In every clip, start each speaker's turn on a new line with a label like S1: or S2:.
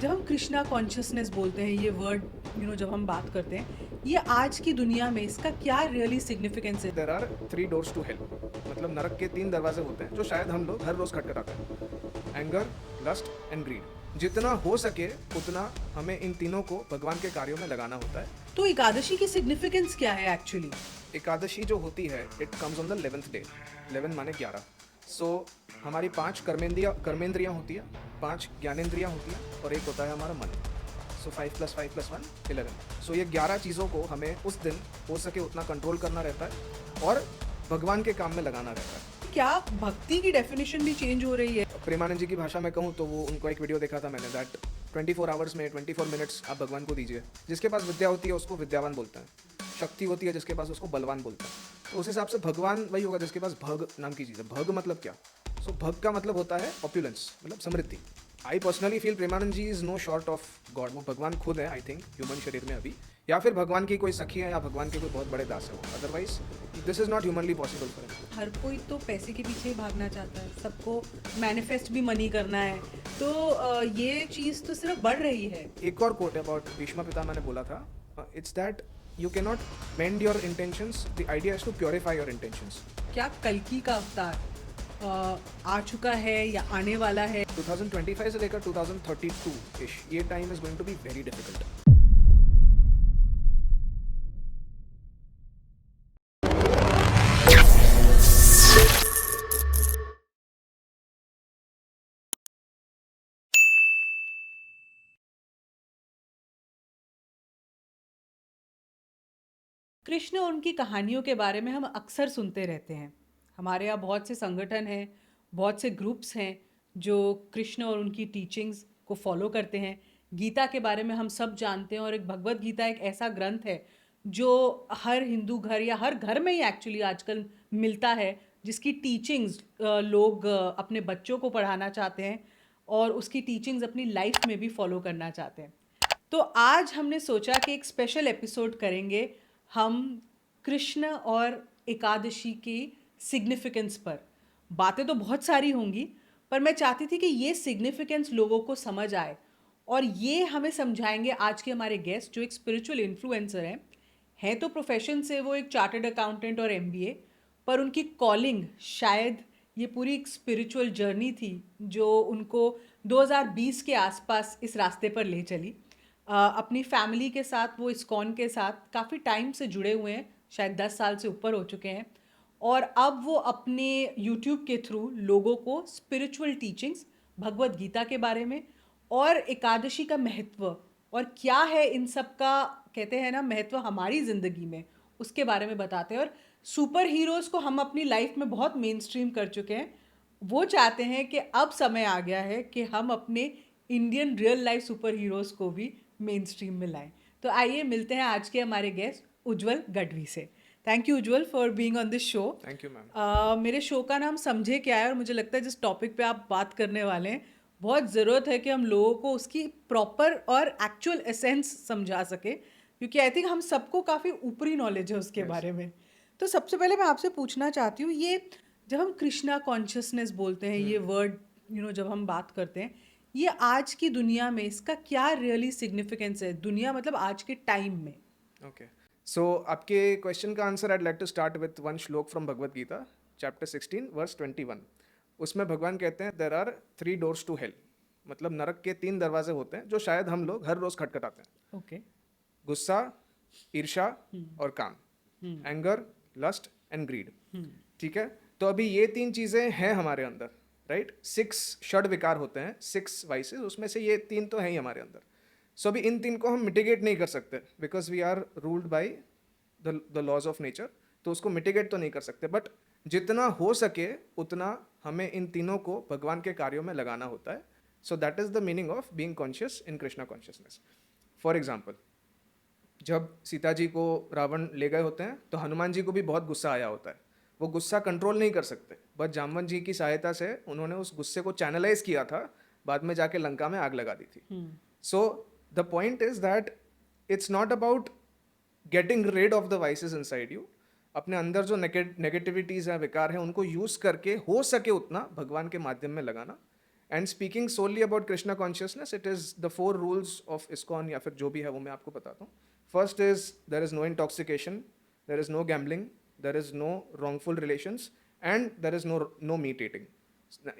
S1: जब हम कृष्णा कॉन्शियसनेस बोलते हैं ये वर्ड जब हम बात करते हैं ये आज की दुनिया में इसका क्या रियली सिग्निफिकेंस है।
S2: There are 3 doors to hell, मतलब नरक के 3 दरवाजे होते हैं जो शायद हम लोग हर रोज खटखटाते हैं। Anger, lust and greed. जितना हो सके उतना हमें इन तीनों को भगवान के कार्यों में लगाना होता है।
S1: तो एकादशी की सिग्निफिकेंस क्या है एक्चुअली?
S2: एकादशी जो होती है it comes on the 11th day. 11 माने 11। सो हमारी 5 कर्मेंद्रियाँ होती है, 5 ज्ञानेंद्रियाँ होती हैं और एक होता है हमारा मन। सो 5 + 5 + 1 11। सो ये 11 चीज़ों को हमें उस दिन हो सके उतना कंट्रोल करना रहता है और भगवान के काम में लगाना रहता है।
S1: क्या भक्ति की डेफिनेशन भी चेंज हो रही है?
S2: प्रेमानंद जी की भाषा में कहूँ तो वो उनको एक वीडियो देखा था मैंने, दैट 24 आवर्स में 24 मिनट्स आप भगवान को दीजिए। जिसके पास विद्या होती है उसको विद्यावान बोलते हैं, शक्ति होती है जिसके पास उसको बलवान बोलते हैं। तो उस हिसाब से भगवान वही होगा जिसके पास भग नाम की चीज़ है। भग मतलब क्या? सो भग का मतलब होता है ऑप्युलेंस, मतलब समृद्धि। I personally feel Premanand ji is no short of God. वो भगवान खुद है आई थिंक ह्यूमन शरीर में अभी, या फिर भगवान की कोई सखी है या भगवान के कोई बहुत बड़े दास है वो। Otherwise this is not humanly possible for him.
S1: हर कोई तो पैसे के पीछे ही भागना चाहता है, सबको मैनिफेस्ट भी मनी करना है। तो ये चीज़ तो सिर्फ बढ़ रही है।
S2: एक और कोट अबाउट भीष्म पितामह ने बोला था, it's that you can not mend your intentions, the idea is to purify your intentions.
S1: क्या कल्कि का अवतार आ चुका है या आने वाला है?
S2: 2025 से लेकर 2032 इश, ये time is going to be very difficult.
S1: Krishna और उनकी कहानियों के बारे में हम अक्सर सुनते रहते हैं। हमारे यहाँ बहुत से संगठन हैं, बहुत से ग्रुप्स हैं जो कृष्ण और उनकी टीचिंग्स को फॉलो करते हैं। गीता के बारे में हम सब जानते हैं और एक भगवत गीता एक ऐसा ग्रंथ है जो हर हिंदू घर या हर घर में ही एक्चुअली आजकल मिलता है, जिसकी टीचिंग्स लोग अपने बच्चों को पढ़ाना चाहते हैं और उसकी टीचिंग्स अपनी लाइफ में भी फॉलो करना चाहते हैं। तो आज हमने सोचा कि एक स्पेशल एपिसोड करेंगे हम कृष्ण और एकादशी की सिग्निफिकेंस पर। बातें तो बहुत सारी होंगी, पर मैं चाहती थी कि ये सिग्निफिकेंस लोगों को समझ आए और ये हमें समझाएंगे आज के हमारे गेस्ट जो एक स्पिरिचुअल इन्फ्लुएंसर हैं तो प्रोफेशन से वो एक चार्टर्ड अकाउंटेंट और एमबीए, पर उनकी कॉलिंग शायद ये पूरी एक स्पिरिचुअल जर्नी थी जो उनको 2020 के आसपास इस रास्ते पर ले चली। अपनी फैमिली के साथ वो इस्कॉन के साथ काफ़ी टाइम से जुड़े हुए हैं, शायद 10 साल से ऊपर हो चुके हैं। और अब वो अपने यूट्यूब के थ्रू लोगों को स्पिरिचुअल टीचिंग्स भगवत गीता के बारे में और एकादशी का महत्व और क्या है इन सब का, कहते हैं ना, महत्व हमारी ज़िंदगी में, उसके बारे में बताते हैं। और सुपर हीरोज़ को हम अपनी लाइफ में बहुत मेन स्ट्रीम कर चुके हैं। वो चाहते हैं कि अब समय आ गया है कि हम अपने Indian real life super heroes को भी मेन स्ट्रीम में लाएं। तो आइए मिलते हैं आज के हमारे गेस्ट उज्जवल गढ़वी से। Thank you Ujjwal for being on this show.
S2: Thank you ma'am.
S1: मेरे शो का नाम समझे क्या है और मुझे लगता है जिस टॉपिक पे आप बात करने वाले हैं बहुत ज़रूरत है कि हम लोगों को उसकी प्रॉपर और एक्चुअल एसेंस समझा सके, क्योंकि आई थिंक हम सबको काफ़ी ऊपरी नॉलेज है उसके
S2: Yes.
S1: बारे में। तो सबसे पहले मैं आपसे पूछना चाहती हूँ, ये जब हम कृष्णा कॉन्शियसनेस बोलते हैं ये वर्ड, जब हम बात करते हैं ये आज की दुनिया में इसका क्या रियली सिग्निफिकेंस है? दुनिया मतलब आज के टाइम में।
S2: ओके, सो आपके क्वेश्चन का answer I like to start with one shloka from Bhagavad Gita chapter 16 verse 21। उसमें भगवान कहते हैं there are 3 doors to hell, मतलब नरक के 3 दरवाजे होते हैं जो शायद हम लोग हर रोज खटखटाते हैं।
S1: ओके।
S2: गुस्सा, ईर्ष्या और काम। Anger, lust and greed. ठीक है, तो अभी ये 3 चीजें हैं हमारे अंदर, राइट? 6 षड विकार होते हैं, 6 वाइसेस, उसमें से ये 3 तो हैं ही हमारे अंदर। सो अभी इन 3 को हम मिटिगेट नहीं कर सकते because we are ruled by the laws of nature. तो उसको मिटिगेट तो नहीं कर सकते, बट जितना हो सके उतना हमें इन तीनों को भगवान के कार्यों में लगाना होता है। So that is the meaning of being conscious in Krishna consciousness. For example, जब सीता जी को रावण ले गए होते हैं तो हनुमान जी को भी बहुत गुस्सा आया होता है। वो गुस्सा कंट्रोल नहीं कर सकते, बट जामवन जी की सहायता से उन्होंने उस गुस्से को चैनलाइज किया था, बाद में जाके लंका में आग लगा दी थी। So the point is that it's not about getting rid of the vices inside you. अपने अंदर जो नेगेटिविटीज़ हैं, विकार हैं, उनको यूज़ करके हो सके उतना भगवान के माध्यम में लगाना। And speaking solely about Krishna consciousness, it is the 4 rules of ISKCON या फिर जो भी है वो मैं आपको बताता हूँ. First is there is no intoxication, there is no gambling, there is no wrongful relations, and there is no meat eating,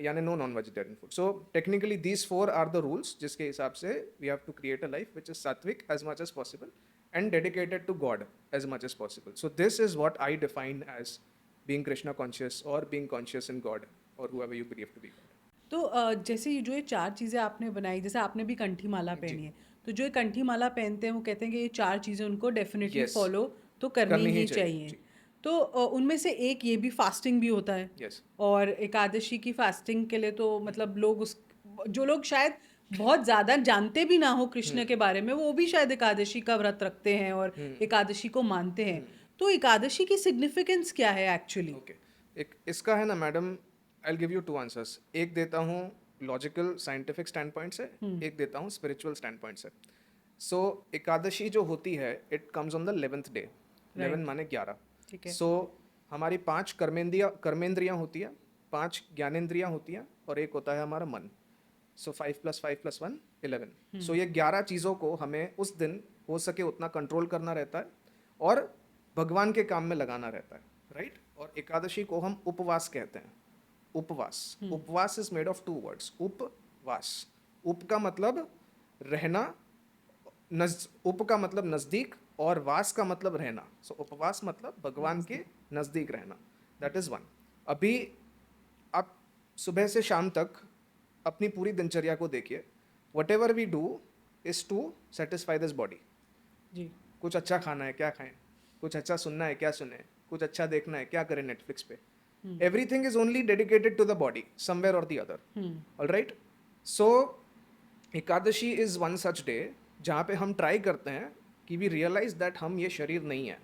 S2: यानी no non vegetarian food. So technically these 4 are the rules जिसके हिसाब से we have to create a life which is sattvic as much as possible and dedicated to God as much as possible. So this is what I define as being Krishna conscious or being conscious in God or whoever you believe to be God.
S1: तो जैसे ये जो ये 4 चीज़ें आपने बनाई, जैसे आपने भी कंठी माला
S2: जी.
S1: पहनी है, तो जो ये कंठी माला पहनते हैं वो कहते हैं कि ये 4 चीज़ें उनको डेफिनेटली
S2: Yes.
S1: फॉलो तो करनी
S2: करनी ही
S1: ही
S2: चाहिए.
S1: चाहिए.
S2: जी.
S1: तो उनमें से एक ये भी फास्टिंग भी होता है.
S2: Yes.
S1: और एकादशी की फास्टिंग के लिए तो मतलब लोग उस जो लोग शायद बहुत ज़्यादा जानते भी ना हो कृष्ण के बारे में, वो भी शायद एकादशी का व्रत रखते हैं और एकादशी को मानते हैं. तो एकादशी की सिग्निफिकेंस क्या है एक्चुअली?
S2: ओके. एक इसका है ना madam, I will give you 2 answers. एक देता हूँ लॉजिकल साइंटिफिक स्टैंड पॉइंट से, एक देता हूँ स्पिरिचुअल स्टैंड पॉइंट से. सो एकादशी जो होती है it comes on the 11th day. 11 माने 11.
S1: ठीक है.
S2: सो हमारी 5 कर्मेंद्रियाँ होती हैं, 5 ज्ञानेंद्रियाँ होती हैं और एक होता है हमारा मन. सो 5 + 5 + 1 11. सो ये 11 चीज़ों को हमें उस दिन हो सके उतना कंट्रोल करना रहता है और भगवान के काम में लगाना रहता है, राइट. और एकादशी को हम उपवास कहते हैं. उपवास. उपवास इज मेड ऑफ 2 वर्ड्स. उपवास. उप का मतलब रहना, उप का मतलब नज़दीक और वास का मतलब रहना. सो उपवास मतलब भगवान के नज़दीक रहना. That is 1. अभी आप सुबह से शाम तक अपनी पूरी दिनचर्या को देखिए. Whatever we do is to satisfy this body.
S1: जी.
S2: कुछ अच्छा खाना है, क्या खाएं. कुछ अच्छा सुनना है, क्या सुने. कुछ अच्छा देखना है, क्या करें नेटफ्लिक्स पे. Everything is only dedicated to the body somewhere और the other. Alright. So Ekadashi is one such day जहाँ पे हम ट्राई करते हैं कि वी रियलाइज दैट हम ये शरीर नहीं है.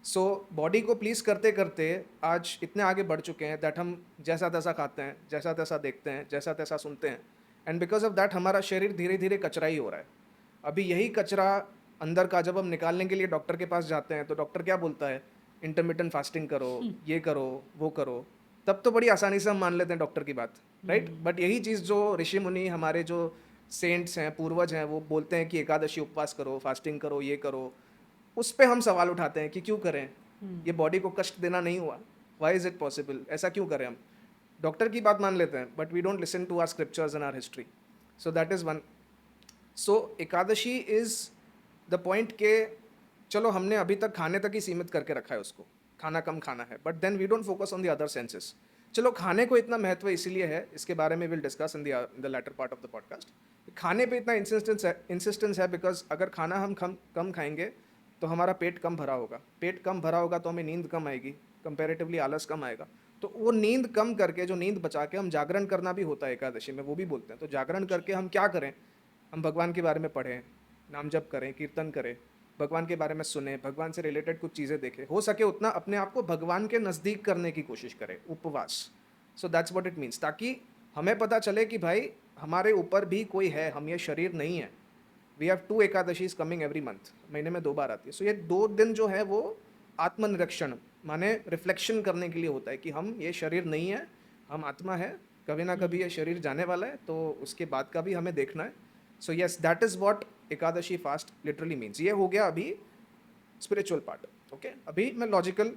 S2: सो बॉडी को प्लीज़ करते करते आज इतने आगे बढ़ चुके हैं दैट हम जैसा तैसा खाते हैं, जैसा तैसा देखते हैं, जैसा तैसा सुनते हैं. एंड बिकॉज ऑफ दैट हमारा शरीर धीरे धीरे कचरा ही हो रहा है. अभी यही कचरा अंदर का जब हम निकालने के लिए डॉक्टर के पास जाते हैं तो डॉक्टर क्या बोलता है, इंटरमिटेंट फास्टिंग करो, ये करो, वो करो. तब तो बड़ी आसानी से हम मान लेते हैं डॉक्टर की बात, राइट. बट यही चीज़ जो ऋषि मुनि, हमारे जो सेंट्स हैं, पूर्वज हैं, वो बोलते हैं कि एकादशी उपवास करो, फास्टिंग करो, ये करो, उस पर हम सवाल उठाते हैं कि क्यों करें. ये बॉडी को कष्ट देना नहीं हुआ. Why is it possible. ऐसा क्यों करें हम. डॉक्टर की बात मान लेते हैं but we don't listen to our scriptures and our history. So that is one. So Ekadashi is the point के चलो हमने अभी तक खाने तक ही सीमित करके रखा है उसको, खाना कम खाना है, but then we don't focus on the other senses. चलो खाने को इतना महत्व इसीलिए है, इसके बारे में will discuss in the latter part of the podcast. खाने पे इतना इंसिस्टेंस है बिकॉज अगर खाना हम कम खाएंगे तो हमारा पेट कम भरा होगा. पेट कम भरा होगा तो हमें नींद कम आएगी, कंपैरेटिवली आलस कम आएगा. तो वो नींद कम करके, जो नींद बचा के हम जागरण करना भी होता है एकादशी में, वो भी बोलते हैं. तो जागरण करके हम क्या करें, हम भगवान के बारे में पढ़ें, नाम जप करें, कीर्तन करें, भगवान के बारे में सुने, भगवान से रिलेटेड कुछ चीज़ें देखें, हो सके उतना अपने आप को भगवान के नज़दीक करने की कोशिश करें. उपवास. So that's what it means. ताकि हमें पता चले कि भाई हमारे ऊपर भी कोई है, हम ये शरीर नहीं है. We have 2 Ekadashis coming every month. महीने में 2 बार आती है. सो ये 2 दिन जो है वो आत्मनिरीक्षण माने रिफ्लेक्शन करने के लिए होता है कि हम ये शरीर नहीं है, हम आत्मा है, कभी ना कभी ये शरीर जाने वाला है, तो उसके बाद का भी हमें देखना है. So yes, that is what Ekadashi fast literally means. ये हो गया अभी स्पिरिचुअल पार्ट. ओके, अभी मैं लॉजिकल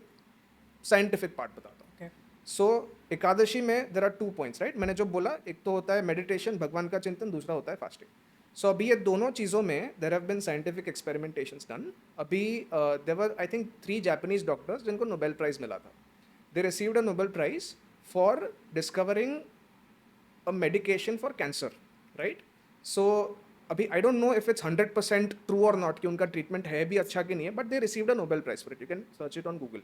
S2: साइंटिफिक पार्ट बताता हूँ. सो एकादशी में देर आर 2 पॉइंट्स, राइट. मैंने जो बोला, एक तो होता है मेडिटेशन, भगवान का चिंतन, दूसरा होता है फास्टिंग. सो अभी ये दोनों चीज़ों में there have been scientific experimentations done. अभी there were I think 3 Japanese doctors जिनको नोबेल प्राइज़ मिला था. They received a Nobel prize for discovering a medication for cancer, right. So अभी I don't know if it's 100% true और not कि उनका treatment है भी अच्छा कि नहीं है, but they received a Nobel prize for it. You can search it on Google.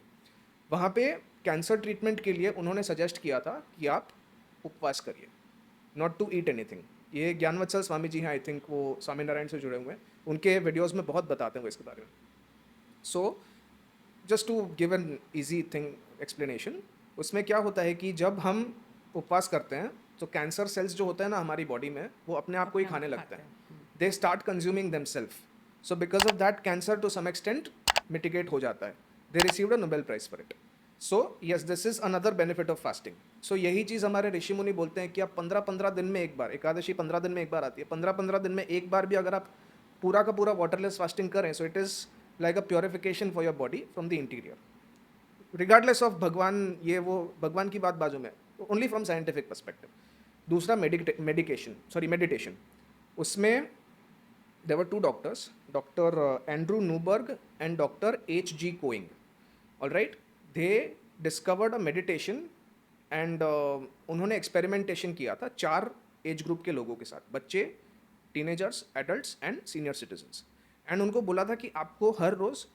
S2: वहाँ पे कैंसर ट्रीटमेंट के लिए उन्होंने सजेस्ट किया था कि आप उपवास करिए, नॉट टू ईट एनीथिंग. ये ज्ञानवत्सल स्वामी जी हैं, आई थिंक वो स्वामीनारायण से जुड़े हुए हैं, उनके वीडियोस में बहुत बताते हैं वो इसके बारे में. So just to give an easy thing explanation, उसमें क्या होता है कि जब हम उपवास करते हैं तो कैंसर सेल्स जो होते हैं ना हमारी बॉडी में, वो अपने आप को ही खाने लगते हैं. They start consuming themselves. So because of that cancer to some extent mitigate हो जाता है. They received a Nobel prize for it. So yes, this is another benefit of fasting. So यही चीज़ हमारे ऋषि मुनि बोलते हैं कि आप 15-15 दिन में एक बार, एकादशी 15 दिन में एक बार आती है, 15-15 दिन में एक बार भी अगर आप पूरा का पूरा वाटरलेस फास्टिंग करें, so it is like a purification for your body from the interior. Regardless of भगवान, ये वो भगवान की बात बाजू में, ओनली फ्रॉम साइंटिफिक परस्पेक्टिव. दूसरा मेडिटेशन. उसमें there were two doctors, Dr. Andrew Newberg and Dr. H.G. Coing. All right, they discovered a meditation and उन्होंने एक्सपेरिमेंटेशन किया था 4 एज ग्रुप के लोगों के साथ, बच्चे, teenagers, adults and senior citizens. And उनको बोला था कि आपको हर रोज़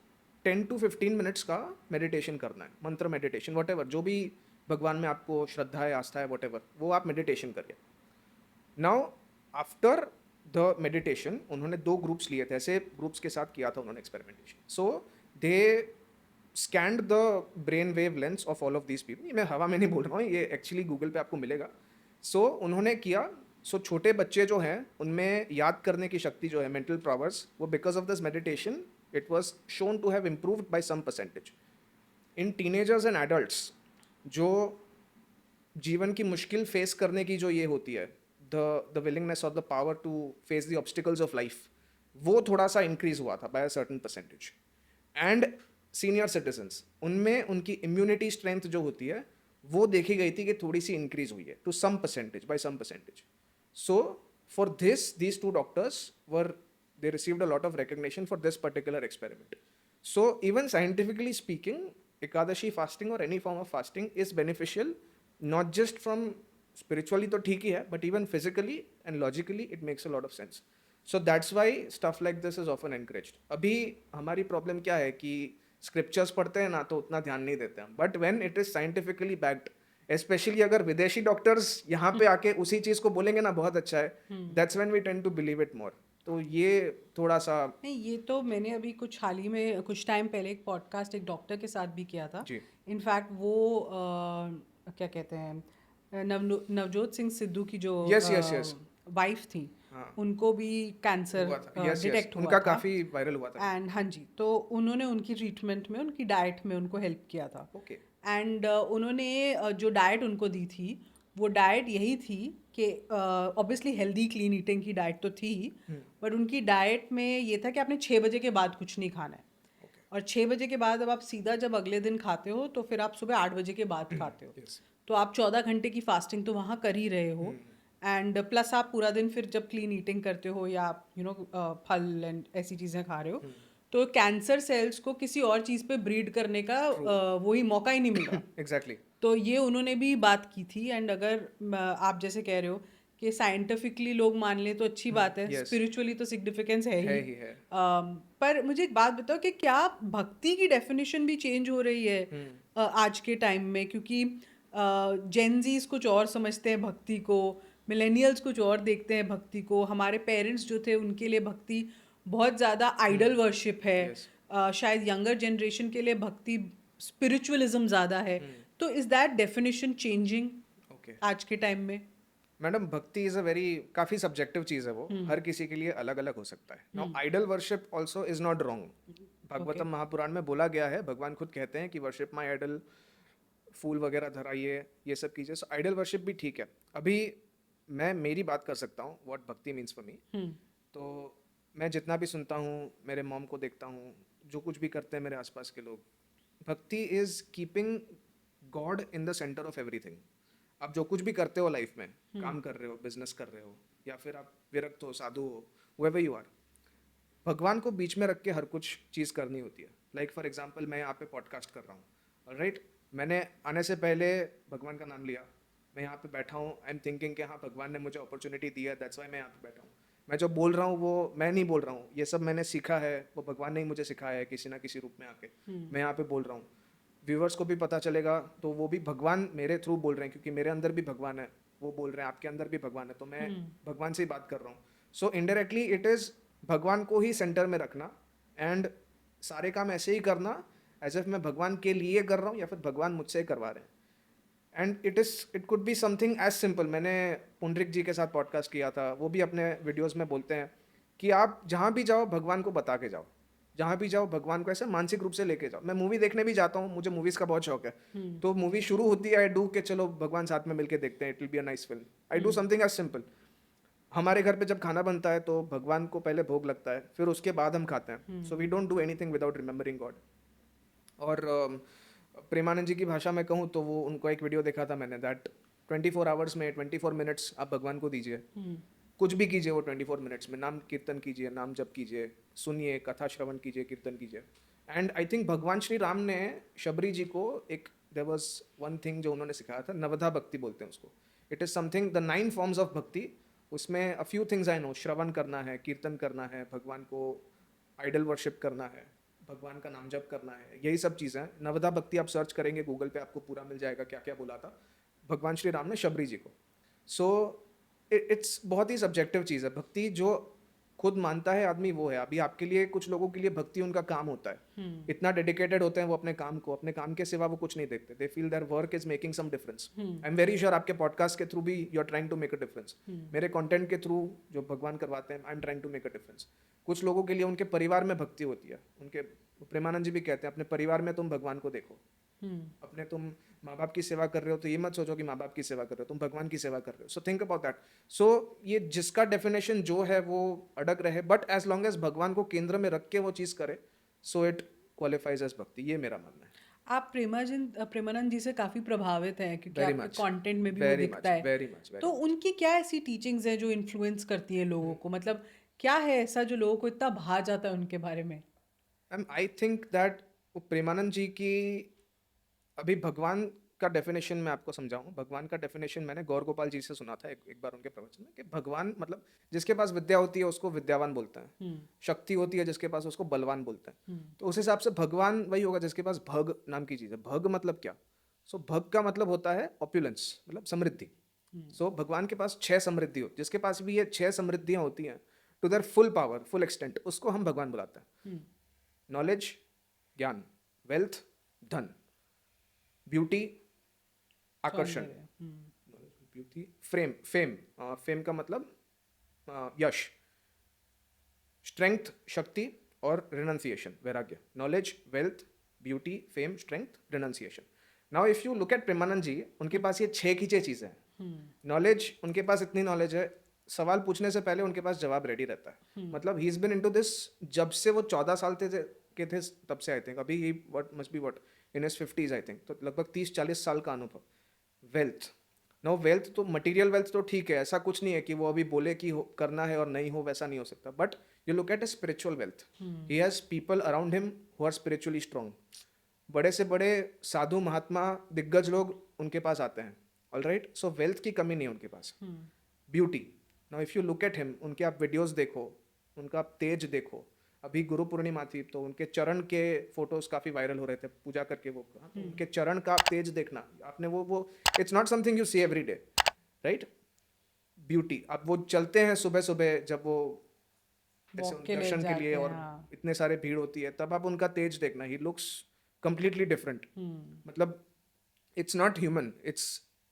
S2: 10 to 15 मिनट्स का मेडिटेशन करना है, मंत्र मेडिटेशन, वट एवर, जो भी भगवान में आपको श्रद्धा है, आस्था है, वट एवर, वो आप मेडिटेशन करिए. नाउ आफ्टर द मेडिटेशन उन्होंने 2 ग्रुप्स लिए थे, ऐसे ग्रुप्स के साथ किया था उन्होंने experimentation. So they scanned the brain wave lens of all of these people. मैं हवा में नहीं बोल रहा हूँ, ये एक्चुअली गूगल पे आपको मिलेगा. सो उन्होंने किया, सो छोटे बच्चे जो हैं उनमें याद करने की शक्ति जो है, मेंटल पावर्स, वो because of this meditation it was shown to have improved by some percentage. In teenagers and adults जो जीवन की मुश्किल फेस करने की जो ये होती है, the willingness or the power to face the obstacles of life, वो थोड़ा सा इंक्रीज हुआ था by a certain percentage. And senior citizens, उनमें उनकी इम्यूनिटी स्ट्रेंथ जो होती है वो देखी गई थी कि थोड़ी सी इंक्रीज हुई है to some percentage, by some percentage. So for these 2 doctors were, they received a lot of recognition for this particular experiment. So even scientifically speaking, Ekadashi fasting or any form of fasting is beneficial, not just from spiritually तो ठीक ही है, but even physically and logically it makes a lot of sense. So that's why stuff like this is often encouraged. अभी हमारी problem क्या है कि scriptures पढ़ते हैं ना तो उतना ध्यान नहीं देते हैं, but when it is scientifically backed, specially अगर विदेशी डॉक्टर्स यहाँ पे आके उसी चीज़ को बोलेंगे ना बहुत अच्छा है, that's when we tend to believe it more. तो ये थोड़ा सा
S1: नहीं, ये तो मैंने अभी हाल ही में कुछ टाइम पहले एक पॉडकास्ट एक डॉक्टर के साथ भी किया था.
S2: जी.
S1: इनफैक्ट वो क्या कहते हैं, नवजोत सिंह सिद्धू की जो
S2: yes.
S1: वाइफ थी,
S2: हाँ.
S1: उनको भी कैंसर डिटेक्ट हुआ
S2: उनका
S1: था.
S2: काफी वायरल हुआ था.
S1: एंड हाँ जी, तो उन्होंने उनकी ट्रीटमेंट में, उनकी डाइट में उनको हेल्प किया था.
S2: ओके.
S1: एंड उन्होंने जो डाइट उनको दी थी, वो डाइट यही थी कि ऑब्वियसली हेल्दी क्लीन ईटिंग की डाइट तो थी ही, बट उनकी डाइट में ये था कि आपने 6 बजे के बाद कुछ नहीं खाना है. और 6 बजे के बाद अब आप सीधा जब अगले दिन खाते हो तो फिर आप सुबह 8 बजे के बाद खाते हो. तो आप 14 घंटे की फास्टिंग तो वहाँ कर ही रहे हो. एंड प्लस आप पूरा दिन फिर जब क्लीन ईटिंग करते हो या आप फल एंड ऐसी चीज़ें खा रहे हो, तो कैंसर सेल्स को किसी और चीज़ पे ब्रीड करने का वही मौका ही नहीं मिल रहा.
S2: एग्जैक्टली.
S1: तो ये उन्होंने भी बात की थी. एंड अगर आप जैसे कह रहे हो कि साइंटिफिकली लोग मान लें तो अच्छी बात है, स्पिरिचुअली तो सिग्निफिकेंस है ही है. पर मुझे एक बात बताओ कि क्या भक्ति की डेफिनेशन भी चेंज हो रही है आज के टाइम में? क्योंकि जेनजीज कुछ और समझते हैं भक्ति को, मिलेनियल्स कुछ और देखते हैं भक्ति को. हमारे पेरेंट्स जो थे उनके लिए भक्ति बहुत ज़्यादा आइडल वर्शिप है. शायद यंगर जनरेशन के लिए भक्ति स्पिरिचुअलिज्म ज़्यादा है. तो इज दैट डेफिनेशन चेंजिंग आज के टाइम में?
S2: मैडम, भक्ति इज अ वेरी काफी सब्जेक्टिव चीज है, वो हर किसी के लिए अलग अलग हो सकता है. Now idol worship also is not wrong. Bhagavatam Mahapurana में बोला गया है, भगवान खुद कहते हैं कि वर्शिप माय आइडल, फूल वगैरह धराइए, ये सब कीजिए. सो आइडल वर्शिप भी ठीक है. अभी मैं मेरी बात कर सकता हूँ व्हाट भक्ति मीन्स फॉर मी. तो मैं जितना भी सुनता हूँ, मेरे मॉम को देखता हूँ, जो कुछ भी करते हैं मेरे आसपास के लोग, भक्ति is keeping God in the centre of everything. आप जो कुछ भी करते हो लाइफ में, काम कर रहे हो, बिजनेस कर रहे हो, या फिर आप विरक्त हो, साधु हो, whoever you are, भगवान को बीच में रख के हर कुछ चीज़ करनी होती है. लाइक फॉर एग्जाम्पल, मैं यहाँ पे पॉडकास्ट कर रहा हूँ, राइट. मैंने आने से पहले भगवान का नाम लिया, मैं यहाँ पे बैठा हूँ, आई एम थिंकिंग कि हाँ भगवान ने मुझे अपॉर्चुनिटी दी है, दैट्स वाई मैं यहाँ पे बैठा हूँ. मैं जो बोल रहा हूँ वो मैं नहीं बोल रहा हूँ, ये सब मैंने सीखा है, वो भगवान ने ही मुझे सिखाया है किसी ना किसी रूप में आके. मैं यहाँ पे बोल रहा हूँ, व्यूअर्स को भी पता चलेगा तो वो भी भगवान मेरे थ्रू बोल रहे हैं, क्योंकि मेरे अंदर भी भगवान है, वो बोल रहे हैं आपके अंदर भी भगवान है, तो मैं भगवान से ही बात कर रहा हूँ. सो इनडायरेक्टली इट इज़ भगवान को ही सेंटर में रखना एंड सारे काम ऐसे ही करना एज इफ मैं भगवान के लिए कर रहा हूँ या फिर भगवान मुझसे करवा रहे हैं. And it could be something as simple. मैंने पुंडरिक जी के साथ पॉडकास्ट किया था, वो भी अपने वीडियोज़ में बोलते हैं कि आप जहाँ भी जाओ भगवान को बता के जाओ. जहाँ भी जाओ भगवान को ऐसे मानसिक रूप से लेके जाओ। मैं मूवी देखने भी जाता हूँ, मुझे मूवीज का बहुत शौक है, तो मूवी शुरू होती है आई डू के चलो भगवान साथ में मिलके देखते हैं, it will be a nice film. I do something as simple. हमारे घर पे जब खाना बनता है तो भगवान को पहले भोग लगता है, फिर उसके बाद हम खाते हैं। So we don't do anything without remembering God. और प्रेमानंद जी की भाषा में कहूँ तो वो उनको एक वीडियो देखा था मैंने, दैट 24 आवर्स में 24 मिनट्स आप भगवान को दीजिए, कुछ भी कीजिए वो 24 मिनट्स में, नाम कीर्तन कीजिए, नाम जप कीजिए, सुनिए, कथा श्रवण कीजिए, कीर्तन कीजिए। एंड आई थिंक भगवान श्री राम ने शबरी जी को एक, देयर वाज वन थिंग जो उन्होंने सिखाया था, नवधा भक्ति बोलते हैं उसको। It is something, the 9 forms of bhakti. उसमें a few things I know, श्रवण करना है, कीर्तन करना है, भगवान को आइडल वर्शिप करना है, भगवान का नाम जप करना है, यही सब चीज़ें हैं। नवधा भक्ति आप सर्च करेंगे गूगल पे, आपको पूरा मिल जाएगा क्या क्या बोला था भगवान श्री राम ने शबरी जी को। सो इट्स बहुत ही सब्जेक्टिव चीज़ है भक्ति। जो खुद मानता है आदमी वो है। अभी आपके लिए, कुछ लोगों के लिए भक्ति उनका काम होता है, इतना डेडिकेटेड होते हैं वो अपने काम को, अपने काम के सिवा वो कुछ नहीं देखते। They feel their work is making some difference. I am very sure आपके पॉडकास्ट के थ्रू भी you are trying to make a difference. मेरे कंटेंट के थ्रू जो भगवान करवाते हैं, I am trying to make a difference. कुछ लोगों के लिए उनके परिवार में भक्ति होती है, उनके प्रेमानंद जी भी कहते हैं अपने परिवार में तुम भगवान को देखो। अपने तुम माँ बाप की सेवा कर रहे हो तो ये मत सोचो कि माँ बाप की सेवा कर रहे हो, तुम भगवान की सेवा कर रहे हो। So think about that. So ये जिसका डेफिनेशन जो है वो अड़ग रहे, बट एज लॉन्ग एज भगवान को केंद्र में रख के वो चीज़ करे, सो इट क्वालिफाइज एज भक्ति। ये मेरा मानना है।
S1: आप प्रेमानंद जी से काफ़ी प्रभावित हैं क्योंकि
S2: वेरी
S1: आपके
S2: मच,
S1: कंटेंट में भी वो
S2: वेरी
S1: दिखता
S2: मच,
S1: है।
S2: वेरी मच,
S1: तो
S2: वेरी
S1: उनकी क्या ऐसी टीचिंग्स हैं जो इन्फ्लुएंस करती है लोगों को? मतलब क्या है ऐसा जो लोगों को इतना भा जाता है उनके बारे में?
S2: Much. I think that Premanand ji की, अभी भगवान का डेफिनेशन मैं आपको समझाऊं। भगवान का डेफिनेशन मैंने गौर गोपाल जी से सुना था एक बार उनके प्रवचन में, कि भगवान मतलब जिसके पास विद्या होती है उसको विद्यावान बोलते हैं, शक्ति होती है जिसके पास उसको बलवान बोलते हैं। तो उस हिसाब से भगवान वही होगा जिसके पास भग नाम की चीज़ है। भग मतलब क्या? सो भग का मतलब होता है ऑप्युलेंस, मतलब समृद्धि। सो भगवान के पास 6 समृद्धि होती है, जिसके पास भी ये 6 समृद्धियां होती हैं to their full power, full extent, उसको हम भगवान बुलाते हैं। नॉलेज, ज्ञान, वेल्थ, धन, ब्यूटी, आकर्षण,
S1: सौंदर्य।
S2: ब्यूटी, फेम, फेम का मतलब यश, स्ट्रेंथ, शक्ति, और रिनंसिएशन, वैराग्य। Knowledge, wealth, beauty, fame, strength, renunciation. Now if you look at Premanand ji, उनके पास ये 6 की 6 चीजें हैं। नॉलेज, उनके पास इतनी नॉलेज है, सवाल पूछने से पहले उनके पास जवाब रेडी रहता है। मतलब he is been into this जब से वो 14 साल के थे तब से, आई थिंक अभी ही what must be what in his 50s, I think, तो लगभग 30-40 साल का अनुभव। वेल्थ, नो वेल्थ तो मटेरियल वेल्थ तो ठीक है, ऐसा कुछ नहीं है कि वो अभी बोले कि करना है और नहीं हो, वैसा नहीं हो सकता। But you look at a spiritual wealth, he has people around him who are spiritually strong. बड़े से बड़े साधु महात्मा दिग्गज लोग उनके पास आते हैं। ऑल राइट, सो वेल्थ की कमी नहीं है उनके पास। Beauty, now if you look at him, उनके आप वीडियोस देखो, उनका आप तेज देखो। अभी गुरु पूर्णिमा थी तो उनके चरण के फोटोज काफी वायरल हो रहे थे पूजा करके वो, तो उनके चरण का आप तेज देखना आपने, वो it's not something you see every day, right. Beauty, अब वो चलते हैं सुबह सुबह जब वो ऐसे
S1: वॉक के लिए
S2: दर्शन के लिए,
S1: जाते हैं,
S2: और
S1: हाँ।
S2: इतने सारे भीड़ होती है, तब आप उनका तेज देखना, ही लुक्स कंप्लीटली डिफरेंट। मतलब it's not human, it's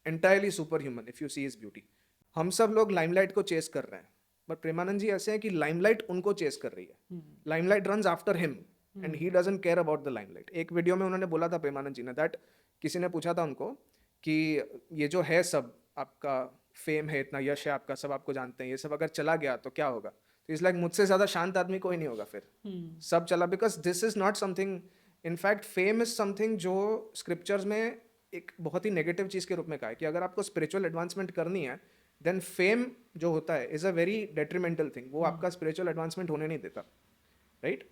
S2: entirely super human if you see his beauty. हम सब लोग लाइमलाइट को चेस कर रहे हैं, बट प्रेमानंद जी ऐसे हैं कि लाइमलाइट उनको चेस कर रही है। Limelight runs after him and he doesn't care about the limelight. एक वीडियो में उन्होंने बोला था प्रेमानंद जी ने, दैट किसी ने पूछा था उनको कि ये जो है सब आपका फेम है, इतना यश है आपका, सब आपको जानते हैं, ये सब अगर चला गया तो क्या होगा? तो इज लाइक मुझसे ज़्यादा शांत आदमी कोई नहीं होगा फिर। सब चला, because this is not something, in fact fame is something जो स्क्रिप्चर्स में एक बहुत ही नेगेटिव चीज़ के रूप में कहा है कि अगर आपको स्पिरिचुअल एडवांसमेंट करनी है, देन फेम जो होता है is a very detrimental thing, वो आपका स्पिरिचुअल एडवांसमेंट होने नहीं देता, राइट।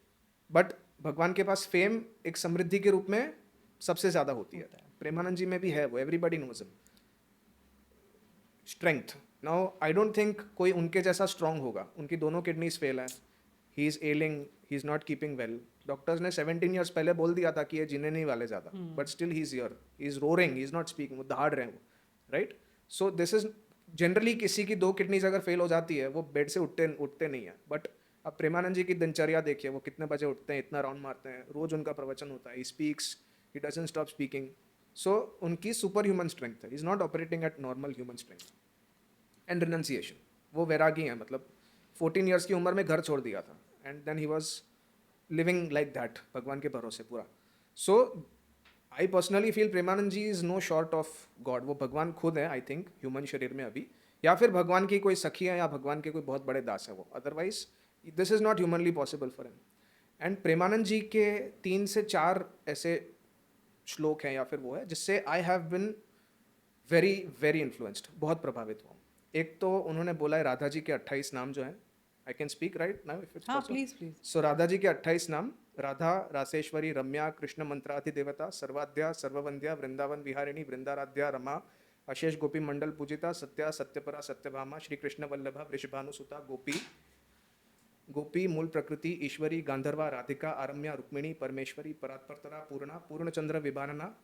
S2: बट भगवान के पास फेम एक समृद्धि के रूप में सबसे ज़्यादा होती है। प्रेमानंद जी में भी है वो, everybody knows him. Strength, now I don't think कोई उनके जैसा स्ट्रांग होगा। उनकी दोनों किडनीज फेल है, he is ailing, he is not keeping well. Doctors ने 17 ईयर्स पहले बोल दिया था कि ये जीने नहीं वाले ज़्यादा, but still he is here, he is roaring, he is not speaking, वो दहाड़ रहे हैं वो, right. So this is generally, किसी की 2 किडनीज अगर फेल हो जाती है वो बेड से उठते नहीं है। बट अब प्रेमानंद जी की दिनचर्या देखिए, वो कितने बजे उठते हैं, इतना राउंड मारते हैं, रोज उनका प्रवचन होता है, he speaks, he doesn't stop speaking. So उनकी सुपर ह्यूमन स्ट्रेंथ है, is not operating at normal human strength. And renunciation, वो वैरागी हैं, मतलब 14 ईयर्स की उम्र में घर छोड़ दिया था, and then he was living like that, भगवान के भरोसे पूरा. So I personally feel Premanand ji is no short of God. वो भगवान खुद है आई थिंक ह्यूमन शरीर में अभी, या फिर भगवान की कोई सखी है, या भगवान के कोई बहुत बड़े दास है वो. Otherwise this is not humanly possible for him. And Premanand ji के 3 से 4 ऐसे श्लोक हैं या फिर वो है जिससे I have been very very influenced, बहुत प्रभावित हुआ. एक तो उन्होंने बोला है राधा जी के 28 नाम जो हैं. I can speak right now if it's
S1: हाँ
S2: possible.
S1: Please please.
S2: So Radha ji के 28 नाम: राधा, रासेश्वरी, रम्या, कृष्ण मंत्राधिदेवता, सर्वाद्या, सर्ववंद्या, वृंदावन विहारिणी, वृंदाराध्या, रमा, अशेष गोपी मंडल पूजिता, सत्या, सत्यपरा, सत्यभामा, श्री कृष्ण वल्लभा, वृषभानुसुता, गोपी, गोपी मूल प्रकृति, ईश्वरी, गांधर्वा, राधिका, आरम्या, रुक्मिणी, परमेश्वरी, परात्परतरा, पूर्णा, पूर्णचंद्र विभानना,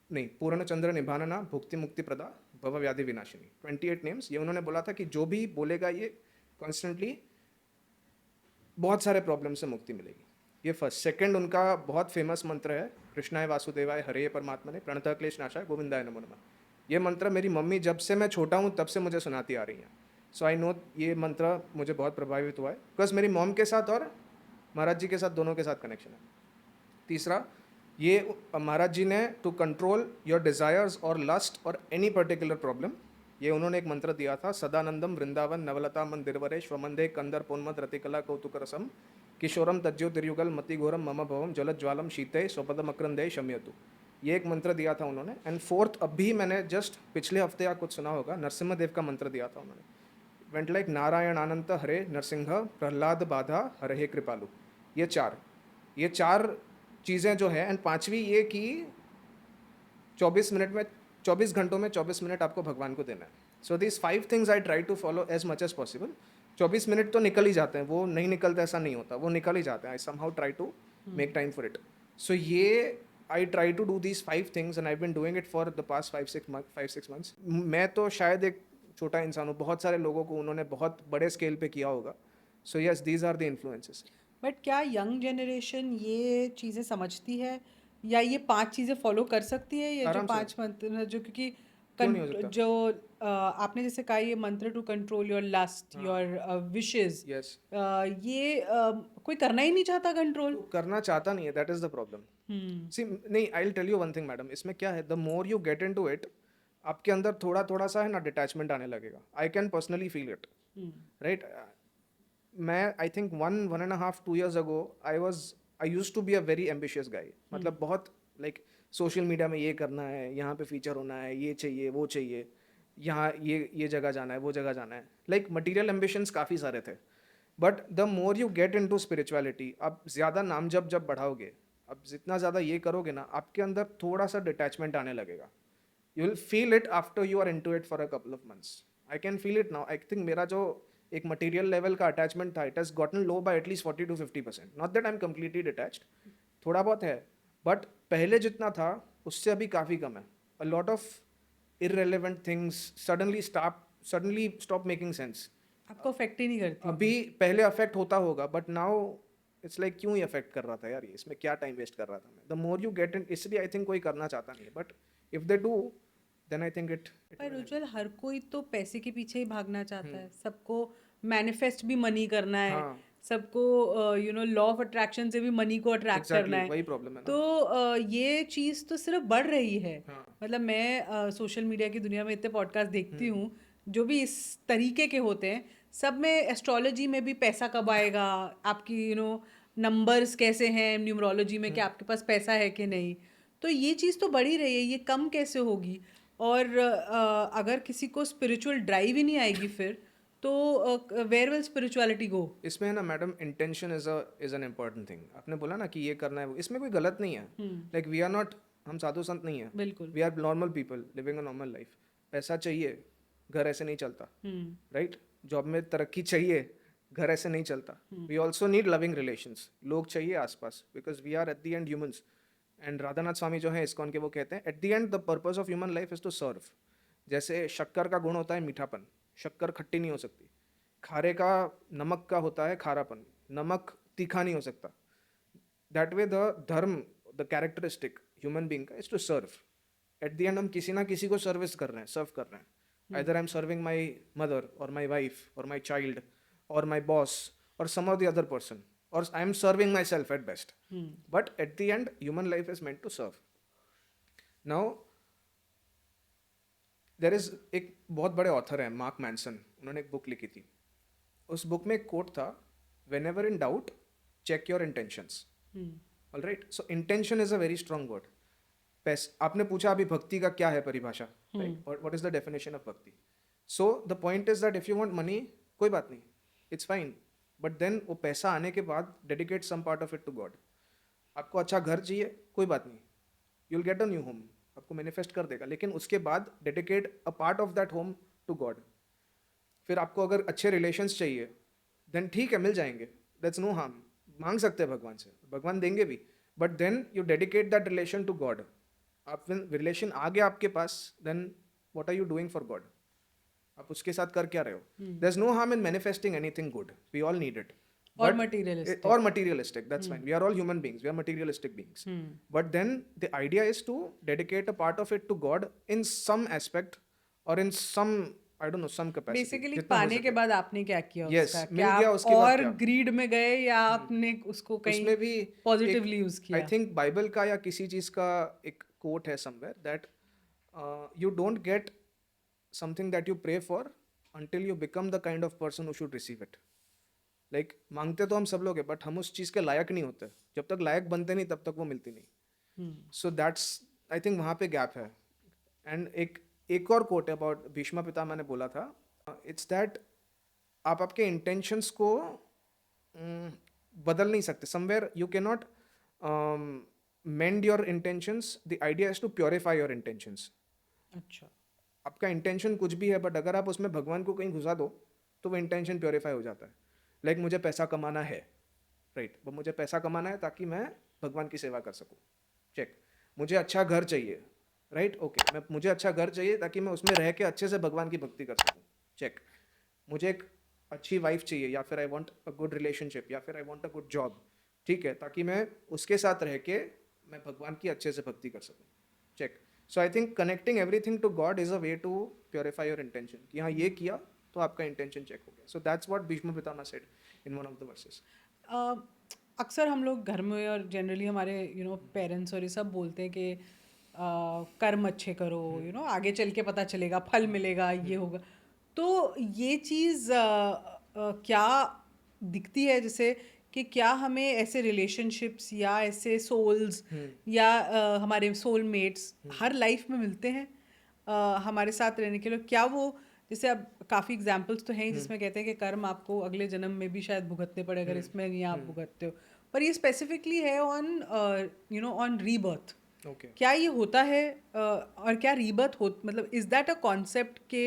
S2: नहीं पूर्णचंद्र निभानना, भुक्ति मुक्ति प्रदा, भव व्याधि विनाशिनी. 28 नेम्स. ये उन्होंने बोला था कि जो भी बोलेगा ये कॉन्स्टेंटली बहुत सारे प्रॉब्लम से मुक्ति मिलेगी. ये फर्स्ट. सेकंड, उनका बहुत फेमस मंत्र है कृष्णाय वासुदेवाय हरे परमात्मने प्रणतः क्लेश नाशाय गोविंदाय नमो नमः. ये मंत्र मेरी मम्मी जब से मैं छोटा हूँ तब से मुझे सुनाती आ रही हैं. सो आई नो ये मंत्र मुझे बहुत प्रभावित हुआ है बिकॉज मेरी मॉम के साथ और महाराज जी के साथ दोनों के साथ कनेक्शन है. तीसरा, ये महाराज जी ने टू कंट्रोल योर डिज़ायर्स और लस्ट और एनी पर्टिकुलर प्रॉब्लम, ये उन्होंने एक मंत्र दिया था: सदानंदम वृंदावन नवलता मंदिरवरे स्वमंदे कंदर पोन्मद रतिकला कौतुक रसम किशोरम तज्ज्योतिर्युगल मतिघोरम मम भवम जलज्वालम शीते स्वपदम अक्रंदे शम्यतु. ये एक मंत्र दिया था उन्होंने. एंड फोर्थ, अभी मैंने जस्ट पिछले हफ्ते या कुछ सुना होगा, नरसिम्हा का मंत्र दिया था उन्होंने. वेंट लाइक नारायण अनंत हरे नरसिंह प्रहलाद बाधा हरे कृपालु. ये चार चीज़ें जो है. एंड पांचवी ये कि 24 घंटों में 24 मिनट आपको भगवान को देना है. So this 5 things I try to follow as much as possible. 24 minute तो निकल ही जाते हैं, वो नहीं निकलते ऐसा नहीं होता, वो निकल ही जाते हैं. I somehow try to make time for it. So ये I try to do these 5 things and I been doing it for the past 5-6 months. मैं तो शायद एक छोटा इंसान हूँ, बहुत सारे लोगों को उन्होंने बहुत बड़े स्केल पे किया होगा. So yes, these are the influences.
S1: But क्या यंग जनरेशन ये चीज़ें समझती है, या ये 5 चीज़ें फॉलो कर सकती है, या जो
S2: आराम से.
S1: 5 मंत्र जो, क्योंकि
S2: क्यों नहीं हो सकता?
S1: जो आपने जैसे कहा ये मंत्र टू कंट्रोल योर लस्ट,
S2: हाँ.
S1: Your wishes,
S2: yes.
S1: ये कोई करना ही नहीं चाहता कंट्रोल.
S2: करना चाहता नहीं है, that is the problem. See नहीं, I will tell you one thing madam, इसमें क्या है, the more you get into it, आपके अंदर थोड़ा थोड़ा सा है ना डिटैचमेंट आने लगेगा. I can personally feel it. Right. मैं I think 1.5-2 years ago I used to be a very ambitious guy. मतलब बहुत लाइक सोशल मीडिया में ये करना है, यहाँ पे फीचर होना है, ये चाहिए वो चाहिए, यहाँ ये जगह जाना है, वो जगह जाना है. लाइक मटीरियल एम्बिशंस काफ़ी सारे थे. But the more you get into spirituality, आप ज़्यादा नाम जब बढ़ाओगे, अब जितना ज़्यादा ये करोगे ना, आपके अंदर थोड़ा सा डिटैचमेंट आने लगेगा. You will feel it after you are into it for a couple of months. I can feel it now. I think मेरा जो एक मटेरियल लेवल का अटैचमेंट था, it has gotten low by at least 40-50%. Not that I am completely detached, थोड़ा बहुत है, but पहले जितना था उससे अभी काफ़ी कम है. अ lot of irrelevant things suddenly stop making sense.
S1: आपको अफेक्ट ही नहीं करती.
S2: अभी पहले अफेक्ट होता होगा, बट नाउ इट्स लाइक क्यों ही अफेक्ट कर रहा था यार, ये इसमें क्या टाइम वेस्ट कर रहा था मैं. The more you get in, इसलिए आई थिंक कोई करना चाहता नहीं है, but if they do then I think it.
S1: पर उज्जवल, हर कोई तो पैसे के पीछे ही भागना चाहता है. सबको मैनिफेस्ट भी मनी करना है.
S2: हाँ.
S1: सबको लॉ ऑफ अट्रैक्शन से भी मनी को अट्रैक्ट करना
S2: एग्जैक्टली
S1: है.
S2: वही प्रॉब्लम है ना.
S1: तो ये चीज़ तो सिर्फ बढ़ रही है.
S2: हाँ.
S1: मतलब मैं सोशल मीडिया की दुनिया में इतने पॉडकास्ट देखती हूँ जो भी इस तरीके के होते हैं. सब में एस्ट्रोलॉजी में भी पैसा कब आएगा, आपकी नंबर्स कैसे हैं न्यूमरोलॉजी में, कि आपके पास पैसा है कि नहीं. तो ये चीज़ तो बढ़ ही रही है, ये कम कैसे होगी. और अगर किसी को स्पिरिचुअल ड्राइव ही नहीं आएगी फिर तो वेयर विल स्पिरिचुअलिटी गो.
S2: इसमें है ना madam, intention is an important thing. आपने बोला ना कि ये करना है, इसमें कोई गलत नहीं है. लाइक वी आर नॉट, हम साधु संत नहीं है.
S1: बिल्कुल.
S2: We are normal people living a normal life. पैसा चाहिए, घर ऐसे नहीं चलता. राइट. जॉब में तरक्की चाहिए, घर ऐसे नहीं चलता. We also need loving relations. लोग चाहिए आसपास, because we are at the end humans. And Radhanath Swami जो है इस्कॉन के, वो कहते हैं at the end the purpose of human life is to serve. जैसे शक्कर का गुण होता है मीठापन, शक्कर खट्टी नहीं हो सकती. खारे का, नमक का होता है खारापन, नमक तीखा नहीं हो सकता. That way the dharma, the characteristic human being का is to serve. At the end हम किसी ना किसी को सर्विस कर रहे हैं, सर्व कर रहे हैं. Either I am serving my mother और माई वाइफ और माई चाइल्ड और माई बॉस और some of the other person or I am serving myself at best. But at the end, human life is meant to serve. Now, there is एक बहुत बड़े author हैं mark Manson, उन्होंने एक book लिखी थी. उस बुक में एक कोट था, whenever in doubt, check your intentions. All right. So intention is a very strong word. आपने पूछा अभी भक्ति का क्या है परिभाषा, right? What is the definition of bhakti? So the point is that if you want money, कोई बात नहीं, it's fine. But then वो पैसा आने के बाद dedicate some part of it to God. आपको अच्छा घर चाहिए, कोई बात नहीं, you'll get a new home. आपको मैनिफेस्ट कर देगा, लेकिन उसके बाद dedicate a part of that home to God. फिर आपको अगर अच्छे रिलेशंस चाहिए, देन ठीक है, मिल जाएंगे, दैट्स नो हार्म, मांग सकते हैं भगवान से, भगवान देंगे भी. But then you dedicate that relation to God. आप रिलेशन आ गया आपके पास, then what are you doing for God? आप उसके साथ कर क्या रहे हो? There is no harm in manifesting anything good, we all need it.
S1: Or materialistic.
S2: Or materialistic, that's fine. We are all human beings, we are materialistic beings. But then the idea is to dedicate a part of it to God in some aspect or in some, I don't know, some capacity.
S1: Basically
S2: जितना हो
S1: पाने के
S2: सके.
S1: बाद आपने क्या किया
S2: Yes,
S1: उसका?
S2: मिल
S1: क्या
S2: गया,
S1: आप
S2: उसके बाद
S1: और
S2: क्या?
S1: ग्रीड में गए या आपने उसको कहीं
S2: उसमें भी
S1: पॉजिटिवली यूज किया?
S2: आई थिंक बाइबल का या किसी चीज का एक कोट है somewhere that you don't get something that you pray for until you become the kind of person who should receive it. Like मांगते तो हम सब लोग हैं, बट हम उस चीज़ के लायक नहीं होते. जब तक लायक बनते नहीं, तब तक वो मिलती नहीं. सो दैट्स, आई थिंक वहाँ पे गैप है. एंड एक और कोट है अबाउट भीष्म पितामह ने बोला था, इट्स दैट आप आपके इंटेंशंस को बदल नहीं सकते. Somewhere you can not mend your intentions, the idea is to purify your intentions.
S1: अच्छा.
S2: आपका इंटेंशन कुछ भी है, बट अगर आप उसमें भगवान को कहीं घुसा दो, तो वो इंटेंशन प्योरीफाई हो जाता है. लाइक मुझे पैसा कमाना है, राइट, वो मुझे पैसा कमाना है ताकि मैं भगवान की सेवा कर सकूं, चेक. मुझे अच्छा घर चाहिए, राइट, ओके, मुझे अच्छा घर चाहिए ताकि मैं उसमें रह के अच्छे से भगवान की भक्ति कर सकूं, चेक. मुझे एक अच्छी वाइफ चाहिए, या फिर I want a good relationship, या फिर I want a good job, ठीक है, ताकि मैं उसके साथ रह के मैं भगवान की अच्छे से भक्ति कर सकूं, check. So I think connecting everything to God is a way to purify your intention, कि हाँ ये किया तो आपका इंटेंशन चेक हो गया. So that's what Bhishma Pitamah said in one of the versus.
S1: अक्सर हम लोग घर में और जनरली हमारे पेरेंट्स और ये सब बोलते हैं कि कर्म अच्छे करो, आगे चल के पता चलेगा, फल मिलेगा, ये होगा. तो ये चीज़ क्या दिखती है जैसे कि क्या हमें ऐसे रिलेशनशिप्स या ऐसे सोल्स या हमारे सोलमेट्स हर लाइफ में मिलते हैं हमारे साथ रहने के लिए? क्या वो, जैसे अब काफ़ी एग्जाम्पल्स तो हैं जिसमें कहते हैं कि कर्म आपको अगले जन्म में भी शायद भुगतने पड़े अगर इसमें नहीं आप भुगतते हो, पर ये स्पेसिफिकली है ऑन ऑन रीबर्थ.
S2: ओके,
S1: क्या ये होता है और क्या रीबर्थ हो, मतलब इज दैट अ कॉन्सेप्ट के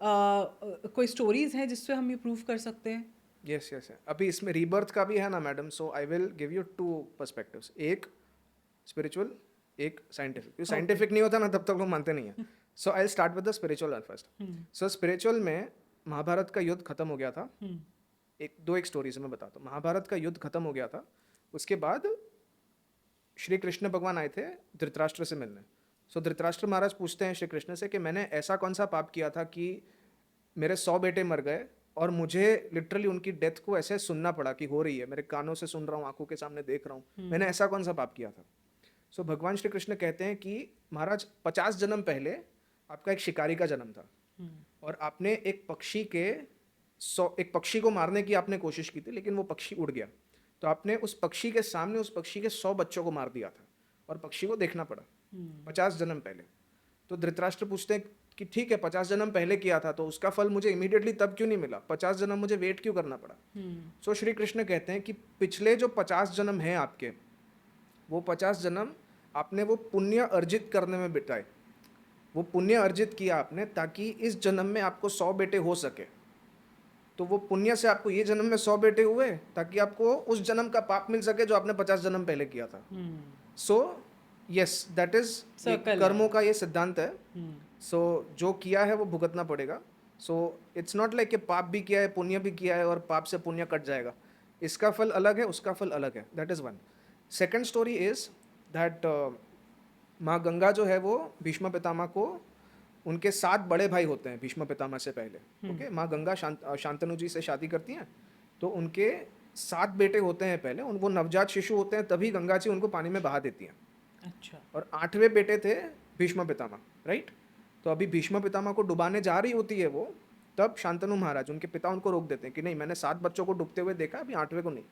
S1: कोई स्टोरीज हैं जिससे हम ये प्रूव कर सकते हैं?
S2: Yes yes. अभी इसमें रीबर्थ का भी है ना madam, so I will give you two perspectives, एक स्पिरिचुअल, एक साइंटिफिक. साइंटिफिक नहीं होता ना, तब तक लोग मानते नहीं है. So I start with the spiritual first. So spiritual में महाभारत का युद्ध खत्म हो गया था. एक स्टोरीज मैं बताता हूँ. महाभारत का युद्ध खत्म हो गया था, उसके बाद श्री कृष्ण भगवान आए थे धृतराष्ट्र से मिलने. सो धृतराष्ट्र महाराज पूछते हैं श्री कृष्ण से कि मैंने ऐसा कौन सा पाप किया था कि मेरे 100 बेटे मर गए और मुझे लिटरली उनकी डेथ को ऐसे सुनना पड़ा कि हो रही है, मेरे कानों से सुन रहा हूँ, आंखों के सामने देख रहा हूँ, मैंने ऐसा कौन सा पाप किया था? सो भगवान श्री कृष्ण कहते हैं कि महाराज 50 जन्म पहले आपका एक शिकारी का जन्म था और आपने एक पक्षी को मारने की आपने कोशिश की थी, लेकिन वो पक्षी उड़ गया, तो आपने उस पक्षी के सामने उस पक्षी के 100 बच्चों को मार दिया था और पक्षी को देखना पड़ा 50 जन्म पहले. तो धृतराष्ट्र पूछते हैं कि ठीक है 50 जन्म पहले किया था तो उसका फल मुझे इमीडिएटली तब क्यों नहीं मिला, 50 जन्म मुझे वेट क्यों करना पड़ा? सो श्री कृष्ण कहते हैं कि पिछले जो 50 जन्म हैं आपके, वो 50 जन्म आपने वो पुण्य अर्जित करने में बिताए, वो पुण्य अर्जित किया आपने ताकि इस जन्म में आपको 100 बेटे हो सके. तो वो पुण्य से आपको ये जन्म में 100 बेटे हुए ताकि आपको उस जन्म का पाप मिल सके जो आपने 50 जन्म पहले किया था. सो यस, दैट इज कर्मों का ये सिद्धांत है. सो जो किया है वो भुगतना पड़ेगा. सो इट्स नॉट लाइक कि पाप भी किया है पुण्य भी किया है और पाप से पुण्य कट जाएगा. इसका फल अलग है, उसका फल अलग है. That is one. Second story is that माँ गंगा जो है वो भीष्म पितामह को, उनके 7 बड़े भाई होते हैं भीष्म पितामह से पहले. ओके, माँ गंगा शांतनु जी से शादी करती हैं, तो उनके 7 बेटे होते हैं पहले, उन वो नवजात शिशु होते हैं, तभी गंगा जी उनको पानी में बहा देती हैं।
S1: अच्छा।
S2: और 8वें बेटे थे भीष्म पितामह, राइट। तो अभी भीष्म पितामह को डुबाने जा रही होती है वो, तब शांतनु महाराज उनके पिता उनको रोक देते हैं कि नहीं, मैंने 7 बच्चों को डूबते हुए देखा, अभी 8वें को नहीं।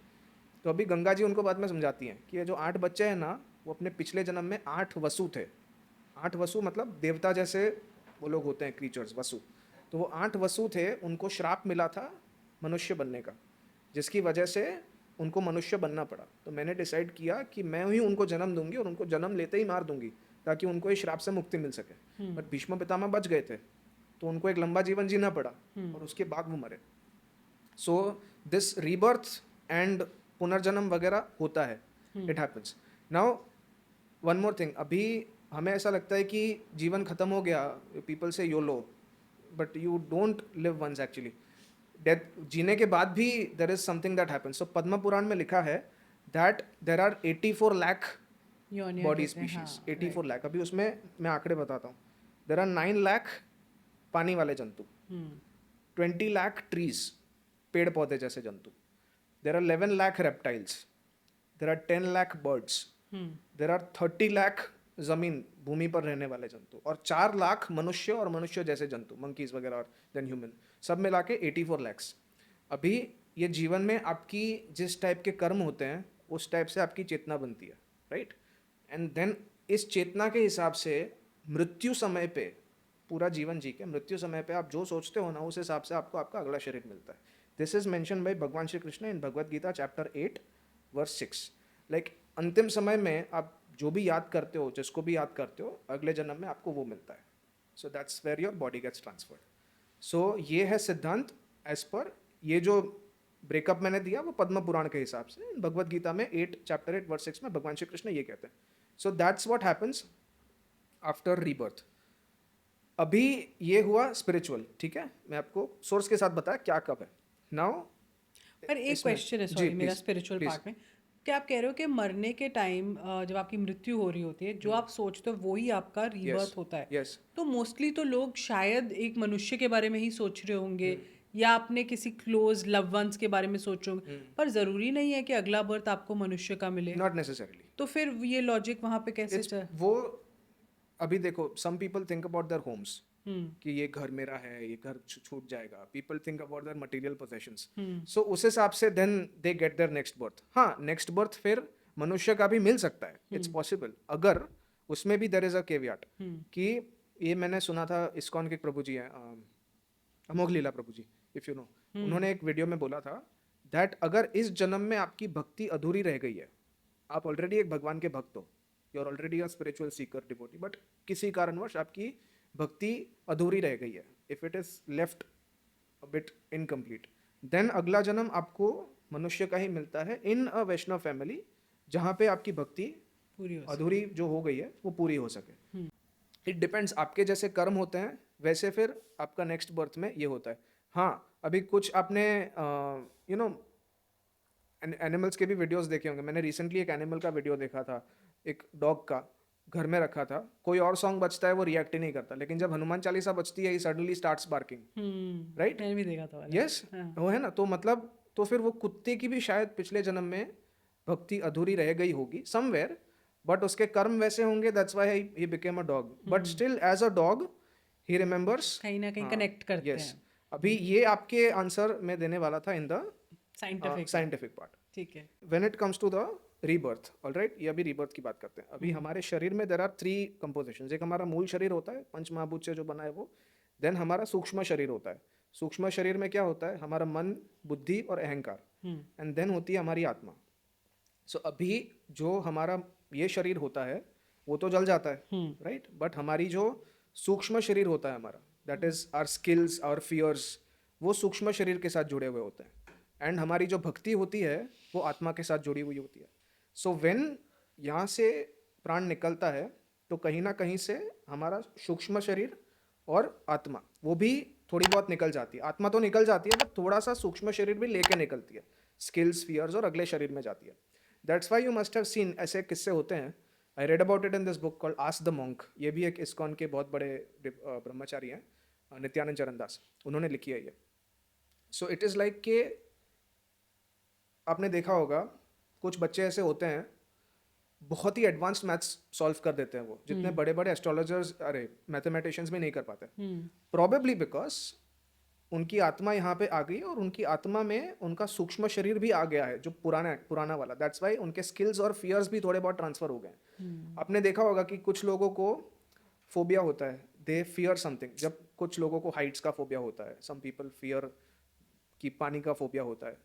S2: तो अभी गंगा जी उनको बाद में समझाती हैं कि ये जो 8 बच्चे हैं ना, वो अपने पिछले जन्म में 8 वसु थे। 8 वसु मतलब देवता जैसे वो लोग होते हैं, क्रीचर्स, वसु। तो वो 8 वसु थे, उनको श्राप मिला था मनुष्य बनने का, जिसकी वजह से उनको मनुष्य बनना पड़ा। तो मैंने डिसाइड किया कि मैं ही उनको जन्म दूंगी और उनको जन्म लेते ही मार दूंगी, ताकि उनको इस श्राप से मुक्ति मिल सके। बट भीष्म पितामह बच गए थे, तो उनको एक लंबा जीवन जीना पड़ा, और उसके बाद वो मरे। सो दिस रीबर्थ एंड पुनर्जन्म वगैरह होता है, it happens. Now one more thing, अभी हमें ऐसा लगता है कि जीवन खत्म हो गया, पीपल से YOLO, but you don't live once actually. Death, जीने के बाद भी there is something that happens. So Padma Purana में लिखा है दैट देर आर 84 लाख
S1: योनियाँ
S2: बॉडी
S1: कहते हैं, हाँ,
S2: स्पीशीज, 84 लाख। अभी उसमें मैं आंकड़े बताता हूँ। देर आर 9 लाख पानी वाले जंतु, 20 लाख ट्रीज, पेड़ पौधे जैसे जंतु, there are 11 lakh reptiles, there are 10 lakh birds, there are 30 lakh जमीन, भूमि पर रहने वाले जंतु, और 4 लाख मनुष्य और मनुष्य जैसे जंतु, मंकीज वगैरह, और देन ह्यूमन, सब मिला के 84 लैक्स। अभी ये जीवन में आपकी जिस टाइप के कर्म होते हैं, उस टाइप से आपकी चेतना बनती है, राइट। एंड देन इस चेतना के हिसाब से मृत्यु समय पे, पूरा जीवन जी के मृत्यु समय पे आप जो सोचते हो ना, उस हिसाब से आपको आपका अगला शरीर मिलता है। This is mention by Bhagwan Shri Krishna in Bhagavad Gita chapter 8 verse 6। Like अंतिम समय में आप जो भी याद करते हो, जिसको भी याद करते हो, अगले जन्म में आपको वो मिलता है। So that's where your body gets transferred. So ये है सिद्धांत एज पर ये जो ब्रेकअप मैंने दिया, वो पद्म पुराण के हिसाब से भगवद गीता में 8 चैप्टर 8 वर्स 6 में भगवान श्री कृष्ण ये कहते हैं। So that's what happens after rebirth. अभी ये हुआ स्पिरिचुअल, ठीक है। मैं आपको सोर्स के साथ बताया क्या कब है। नाउ
S1: पर एक क्वेश्चन है,
S2: जी
S1: सॉरी, मेरा
S2: प्लीज
S1: स्पिरिचुअल
S2: प्लीज।
S1: पार्ट में, क्या आप कह रहे हो कि मरने के टाइम जब आपकी मृत्यु हो रही होती है, जो आप सोचते हो वही आपका
S2: यस
S1: रीबर्थ होता है?
S2: यस।
S1: तो मोस्टली तो लोग शायद एक मनुष्य के बारे में ही सोच रहे होंगे, या अपने किसी क्लोज लव वंस के बारे में सोचोगे, पर ज़रूरी नहीं है कि अगला बर्थ आपको मनुष्य का मिले।
S2: Not necessarily.
S1: तो फिर ये लॉजिक वहाँ पे कैसे
S2: इट्स वो, अभी देखो, some people think about their homes, कि ये घर मेरा है, ये घर छूट जाएगा। People think about their material possessions. So उस हिसाब से then they get their next birth. हाँ, नेक्स्ट बर्थ फिर मनुष्य का भी मिल सकता है, इट्स पॉसिबल, अगर उसमें भी देयर इज अ केवियाट कि ये मैंने सुना था, इस्कॉन के एक प्रभु जी हैं, अमोघ लीला प्रभु जी, इफ यू नो, उन्होंने एक वीडियो में बोला था दैट अगर इस जन्म में आपकी भक्ति अधूरी रह गई है, आप ऑलरेडी एक भगवान के भक्त हो, you are already a spiritual seeker devotee, but किसी कारणवश आपकी भक्ति अधूरी रह गई है, if it is left a bit incomplete, then अगला जन्म आपको मनुष्य का ही मिलता है इन अ वैष्णव फैमिली, जहाँ पे आपकी भक्ति
S1: पूरी हो
S2: अधूरी जो हो गई है वो पूरी हो सके। इट डिपेंड्स, आपके जैसे कर्म होते हैं वैसे फिर आपका नेक्स्ट बर्थ में ये होता है। हाँ, अभी कुछ आपने यू नो एनिमल्स के भी वीडियोस देखे होंगे। मैंने रिसेंटली एक एनिमल का वीडियो देखा था, एक डॉग का, घर में रखा था, कोई और सॉन्ग बजता है वो रिएक्ट ही नहीं करता, लेकिन जब हनुमान चालीसा बजती है he suddenly starts barking, right.
S1: मैंने भी देखा था वाला।
S2: यस, वो है ना। तो मतलब तो फिर वो कुत्ते की भी शायद पिछले जन्म में भक्ति अधूरी रह गई होगी समवेयर, बट उसके कर्म वैसे होंगे, that's why he became a dog, but still as a dog he remembers.
S1: कहीं ना कहीं कनेक्ट करते
S2: यस।
S1: हैं।
S2: अभी ये आपके आंसर में देने वाला था in the
S1: scientific
S2: scientific part.
S1: ठीक है।
S2: When it comes to the rebirth, alright, ये अभी रीबर्थ की बात करते हैं। अभी हमारे शरीर में देर आर 3 कंपोजिशंस। एक हमारा मूल शरीर होता है, पंच महाभूत से जो बना है वो। देन हमारा सूक्ष्म शरीर होता है। सूक्ष्म शरीर में क्या होता है, हमारा मन, बुद्धि और अहंकार, एंड देन होती है हमारी आत्मा। सो अभी जो हमारा ये शरीर होता है वो तो जल जाता है, राइट, बट हमारी जो सूक्ष्म शरीर होता है हमारा, that is our skills, our fears, वो सूक्ष्म शरीर के साथ जुड़े हुए होते हैं। एंड हमारी जो भक्ति होती है वो आत्मा के साथ जुड़ी हुई होती है। सो व्हेन यहाँ से प्राण निकलता है तो कहीं ना कहीं से हमारा सूक्ष्म शरीर और आत्मा वो भी थोड़ी बहुत निकल जाती है। आत्मा तो निकल जाती है बट थोड़ा सा सूक्ष्म शरीर भी लेके निकलती है, स्किल्स, फियर्स, और अगले शरीर में जाती है। That's why you must have seen, ऐसे किस्से होते हैं। I read about it in this book called ask the monk. ये भी एक इस्कॉन के बहुत बड़े ब्रह्मचारी हैं, नित्यानंद चरण दास, उन्होंने लिखी है ये। सो इट इज़ लाइक के आपने देखा होगा कुछ बच्चे ऐसे होते हैं बहुत ही एडवांस्ड मैथ्स सॉल्व कर देते हैं, वो जितने बड़े बड़े एस्ट्रोलॉजर्स अरे मैथमेटिशियंस भी नहीं कर पाते, प्रोबेबली बिकॉज उनकी आत्मा यहाँ पे आ गई और उनकी आत्मा में उनका सूक्ष्म शरीर भी आ गया है जो पुराना पुराना वाला, दैट्स वाई उनके स्किल्स और फियर्स भी थोड़े बहुत ट्रांसफर हो गए। आपने देखा होगा कि कुछ लोगों को फोबिया होता है, दे फियर समथिंग, जब कुछ लोगों को हाइट्स का फोबिया होता है, सम पीपल फियर कि पानी का फोबिया होता है,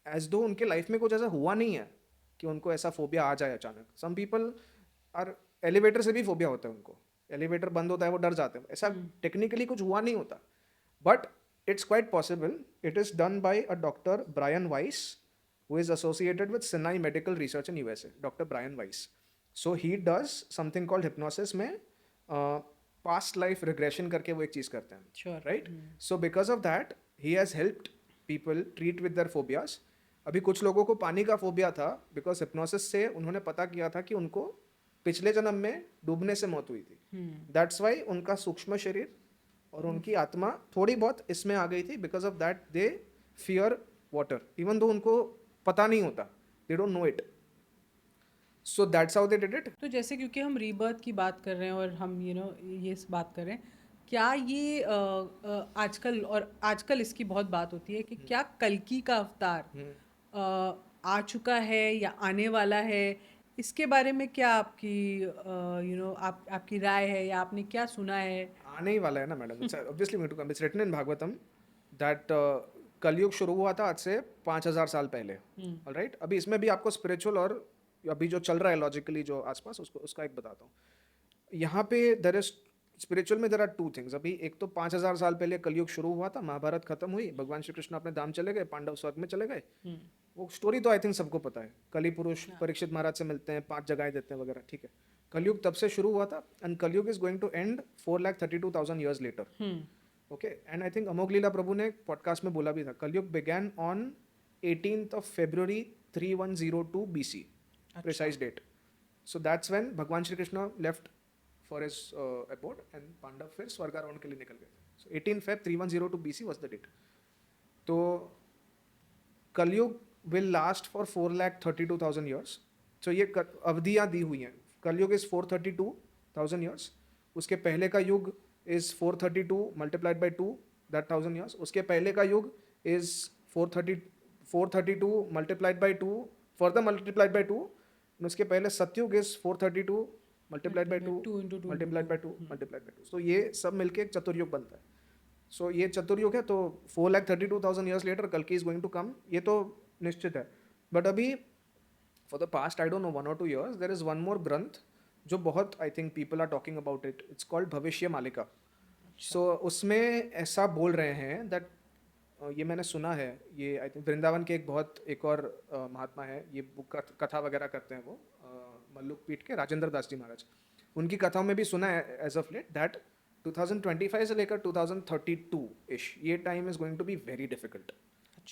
S2: एज दो उनके लाइफ में कुछ ऐसा हुआ नहीं है कि उनको ऐसा फोबिया आ जाए अचानक। सम पीपल आर एलिवेटर से भी फोबिया होता है उनको, एलिवेटर बंद होता है वो डर जाते हैं, ऐसा टेक्निकली कुछ हुआ नहीं होता, but it's quite possible. It is done by a Dr. Brian Weiss, who is associated with Sinai Medical Research in USA. Dr. Brian Weiss. So he does something called hypnosis में past life regression करके वो एक चीज़ करते हैं,
S1: Sure.
S2: right? So because of that, he has helped people treat with their phobias. अभी कुछ लोगों को पानी का फोबिया था, because hypnosis से उन्होंने पता किया था कि उनको पिछले जन्म में डूबने से मौत हुई थी, that's why उनका सूक्ष्म शरीर और उनकी आत्मा थोड़ी बहुत इसमें आ गई थी, because of that they fear water even though उनको पता नहीं होता, they don't know it, so that's how they did it.
S1: तो जैसे क्योंकि हम रीबर्थ की बात कर रहे हैं और हम ये बात कर रहे हैं, क्या ये आजकल इसकी बहुत बात होती है कि क्या कल्कि का अवतार आ चुका है या आने वाला है, इसके बारे में क्या आपकी आपकी राय है या आपने क्या सुना है?
S2: आने ही वाला है ना madam, it's obviously going to come, it's written in Bhagavatam that Kalyug शुरू हुआ था आज से 5000 साल पहले, ऑलराइट। अभी इसमें भी आपको स्पिरिचुअल और अभी जो चल रहा है लॉजिकली जो आसपास उसका एक बताता हूँ। यहाँ पे देयर इज स्पिरिचुअल में देयर आर टू थिंग्स। अभी एक तो 5000 साल पहले कलयुग शुरू हुआ था, महाभारत खत्म हुई, भगवान श्री कृष्ण अपने धाम चले गए, पांडव स्वर्ग में चले गए, वो स्टोरी तो आई थिंक सबको पता है। कली पुरुष परीक्षित महाराज से मिलते हैं, 5 जगहें देते हैं वगैरह, ठीक है। कलयुग तब से शुरू हुआ था and Kalyug is going to end 4,32,000 years later, okay. And I think Amogh Lila Prabhu ने पॉडकास्ट में बोला भी था, Kalyug began on 18th of February 3102 BC, precise date. So that's when भगवान Shri Krishna left for his abode and Pandav फिर स्वर्गारोहण के लिए निकल गए। So 18 Feb 3102 BC was the date. तो कलयुग will last for 4,32,000 years. So ये अवधियाँ दी हुई हैं। कलयुग is 432,000 years. उसके पहले का युग is 432 multiplied by 2, that 1000 years. उसके पहले का युग is 432 multiplied by 2, further multiplied by 2. उसके पहले सतयुग is 432 multiplied by 2 multiplied by 2 multiplied by 2. So ये सब मिलके एक चतुर्युग बनता है। So ये चतुर्युग है, तो 4,32,000 years later कल्कि is going to come, ये तो निश्चित है। बट अभी for the past I don't know 1 or 2 years there is one more ग्रंथ जो बहुत I think people are talking about it. It's called भविष्य मालिका. So उसमें ऐसा बोल रहे हैं that ये मैंने सुना है, ये आई थिंक वृंदावन के एक और महात्मा है, ये बुक कथा वगैरह करते हैं वो, मल्लुक पीठ के राजेंद्र दास जी महाराज, उनकी कथाओं में भी सुना है एज ऑफ लेट दैट 2025 से लेकर 2032 इश ये time is going to be very difficult.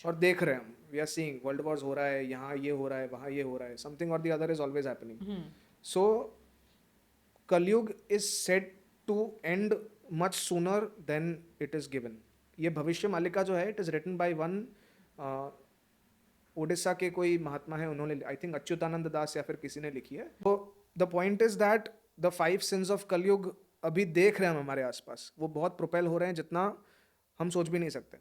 S2: और देख रहे हैं हम, we are seeing world wars हो रहा है, यहाँ ये हो रहा है, वहाँ ये हो रहा है, समथिंग और the other is always happening. So Kalyug is set to end much sooner than it is given. ये भविष्य मालिका जो है, it is written by one Odisha के कोई महात्मा है, उन्होंने आई थिंक अच्युतानंद दास या फिर किसी ने लिखी है। तो the point is that the 5 since of कलयुग अभी देख रहे हैं हम हमारे आसपास, वो बहुत प्रोपेल हो रहे हैं जितना हम सोच भी नहीं सकते।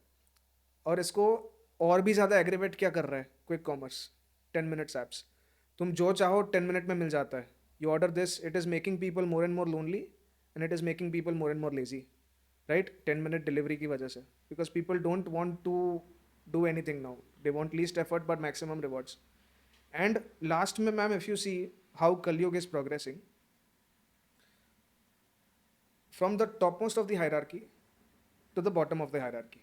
S2: और इसको और भी ज़्यादा एग्रीवेट क्या कर रहा है क्विक कॉमर्स, 10 मिनट्स एप्स, तुम जो चाहो 10 मिनट में मिल जाता है। You order this, it is making people more and more lonely and it is making people more and more lazy, right? 10 minute delivery की वजह से, because people don't want to do anything now, they want least effort but maximum rewards. And last में ma'am, if you see how Kalyug is progressing from the topmost of the hierarchy to the bottom of the hierarchy,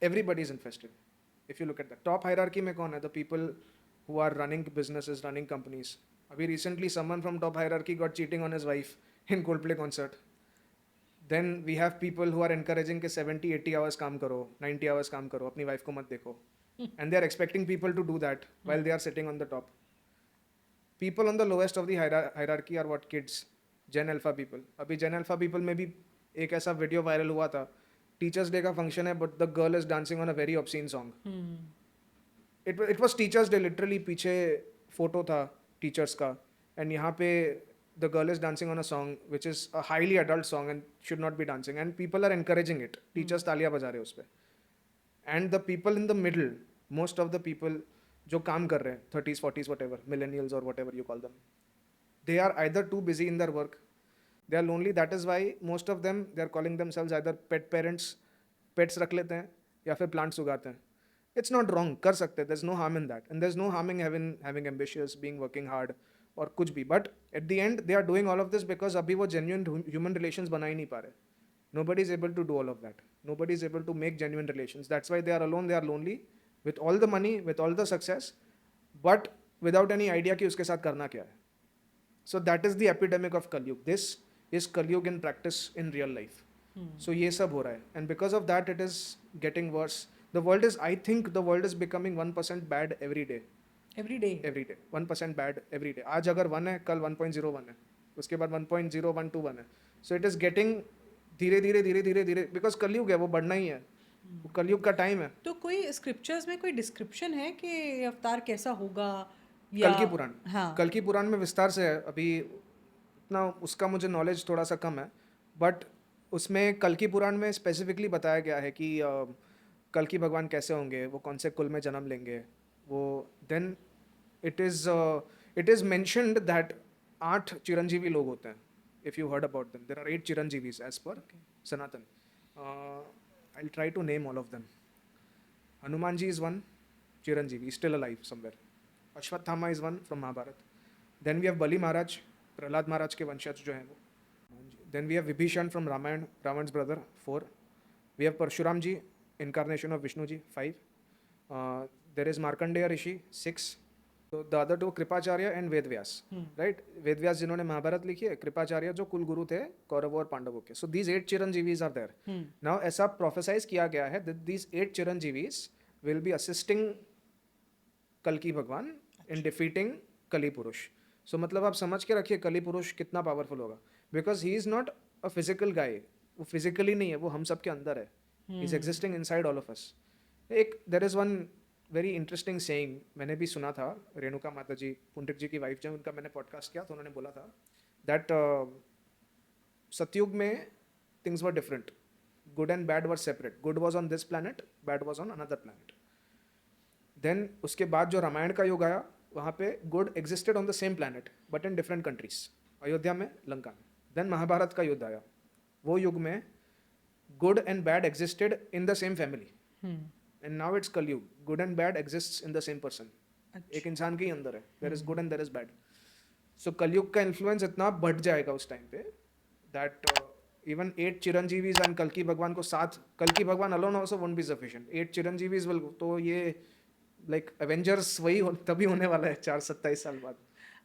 S2: everybody is infested. If you look at the top hierarchy में कौन है? The people who are running businesses, running companies. अभी recently someone from top hierarchy got cheating on his wife in Coldplay concert. Then we have people who are encouraging के 70-80 hours काम करो, 90 hours काम करो, अपनी wife को मत देखो, and they are expecting people to do that while they are sitting on the top. People on the lowest of the hierarchy are what? Kids, Gen Alpha people. अभी Gen Alpha people में भी एक ऐसा video viral हुआ था, teachers day का function है but the girl is dancing on a very obscene song. It was teachers day literally, पीछे फोटो था टीचर्स का, एंड यहाँ पे the girl is dancing on a song which is a highly adult song and should not be dancing, and people are encouraging it, teachers तालियां बजा रहे हैं उस पर, and the people in the middle, most of the people जो काम कर रहे हैं 30s 40s whatever millennials और whatever you call them, they are either too busy in their work, they are lonely, that is why most of them they are calling themselves either pet parents, pets रख लेते हैं या फिर plants उगाते हैं. It's not wrong, कर सकते हैं, there's no harm in that, and there's no harm in having ambitious, being working hard और कुछ भी, but at the end they are doing all of this because अभी वो genuine human relations बना ही नहीं पा रहे. Nobody is able to do all of that. Nobody is able to make genuine relations. That's why they are alone, they are lonely, with all the money, with all the success, but without any idea कि उसके साथ करना क्या है. So that is the epidemic of Kalyug. This is Kalyug in practice in real life. So ये सब हो रहा है, and because of that it is getting worse. The world is, I think the world is becoming 1% bad every day.
S1: Every day.
S2: 1% bad every day. आज अगर 1 है, कल 1.01 है, उसके बाद 1.0121 है. So it is getting धीरे धीरे because कलयुग है, वो बढ़ना ही है, वो कलयुग का टाइम है.
S1: तो कोई स्क्रिप्चर्स में कोई डिस्क्रिप्शन है कि ये अवतार कैसा होगा
S2: कल की पुराण,
S1: हाँ,
S2: कल की पुराण में विस्तार से है, अभी उतना उसका मुझे नॉलेज थोड़ा सा कम है, बट उसमें कल की पुराण में स्पेसिफिकली बताया गया है कि कल की भगवान कैसे होंगे, वो कौन से कुल में जन्म लेंगे, वो then it is mentioned that 8 चिरंजीवी लोग होते हैं. If you heard about them, there are 8 chiranjeevis as per Sanatan. I will try to name all of them. Hanuman ji is one chiranjeevi, still alive somewhere. Ashwatthama is one from Mahabharata. Then we have Bali Maharaj, Prahlad Maharaj के वंशज जो हैं वो. Then we have Vibhishan from Ramayana, Ravan's brother 4. We have Parshuram ji, incarnation of Vishnu ji 5. There is Markandeya Rishi 6. तो the other 2 Kripacharya and Vedavyasa, right. Vedavyasa जिन्होंने महाभारत लिखी है, कृपाचार्य जो कुल गुरु थे कौरवों और पांडवों के. So these 8 chiranjeevis are there. Now ऐसा प्रोफेसाइज किया गया है that these 8 चिरंजीवीज will be assisting कल की भगवान इन डिफीटिंग कली पुरुष. सो मतलब आप समझ के रखिए कली पुरुष कितना पावरफुल होगा, because he is not a physical guy, वो फिजिकली नहीं है, वो हम सब के अंदर है. He is existing inside all of us. एक there is one very interesting saying, मैंने भी सुना था, रेणुका माता जी, पुंडरिक जी की वाइफ जो, उनका मैंने पॉडकास्ट किया तो उन्होंने बोला था दैट सतयुग में things were different, good and bad were separate. Good was on this planet, bad was on another planet. Then उसके बाद जो रामायण का युग आया, वहाँ पे good existed on the same planet but in different countries, Ayodhya में, लंका में. देन महाभारत का युद्ध आया, वो युग में good and bad existed in the same family, and now it's Kalyug, good and bad exists in the same person. एक इंसान के ही अंदर है, there is good and there is bad. So Kalyug का इन्फ्लुएंस इतना बढ़ जाएगा उस टाइम पे दैट इवन 8 चिरंजीवीज एंड कल की भगवान को साथ, कल की भगवान alone also won't be sufficient. 8 चिरंजीवीज will, तो ये लाइक एवेंजर्स वही तभी होने वाला है 4-27 साल बाद.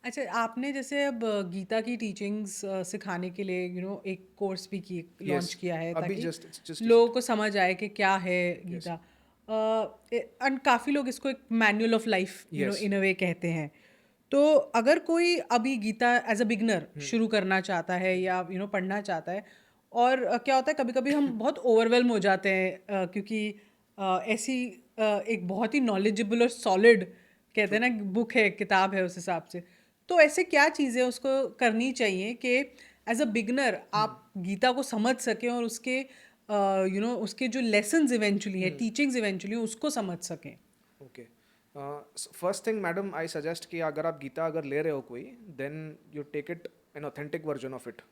S1: अच्छा, आपने जैसे अब गीता की टीचिंग्स सिखाने के लिए एक कोर्स भी लॉन्च किया है
S2: अभी
S1: ताकि
S2: just
S1: लोगों को समझ आए कि क्या है गीता. एंड काफ़ी लोग इसको एक मैनुअल ऑफ लाइफ इन अ वे कहते हैं. तो अगर कोई अभी गीता एज अ बिगनर शुरू करना चाहता है या पढ़ना चाहता है, और क्या होता है कभी कभी हम बहुत ओवरवेलम हो जाते हैं क्योंकि ऐसी एक बहुत ही नॉलेजेबल और सॉलिड कहते हैं ना बुक है, किताब है उस हिसाब से. तो ऐसे क्या चीज़ें उसको करनी चाहिए कि एज अ बिगनर आप गीता को समझ सकें और उसके उसके जो लेसन्स इवेंचुअली है, टीचिंग्स इवेंचुअली उसको समझ सकें.
S2: Okay, first thing madam I suggest कि अगर आप गीता अगर ले रहे हो कोई, then you take it an authentic version of it.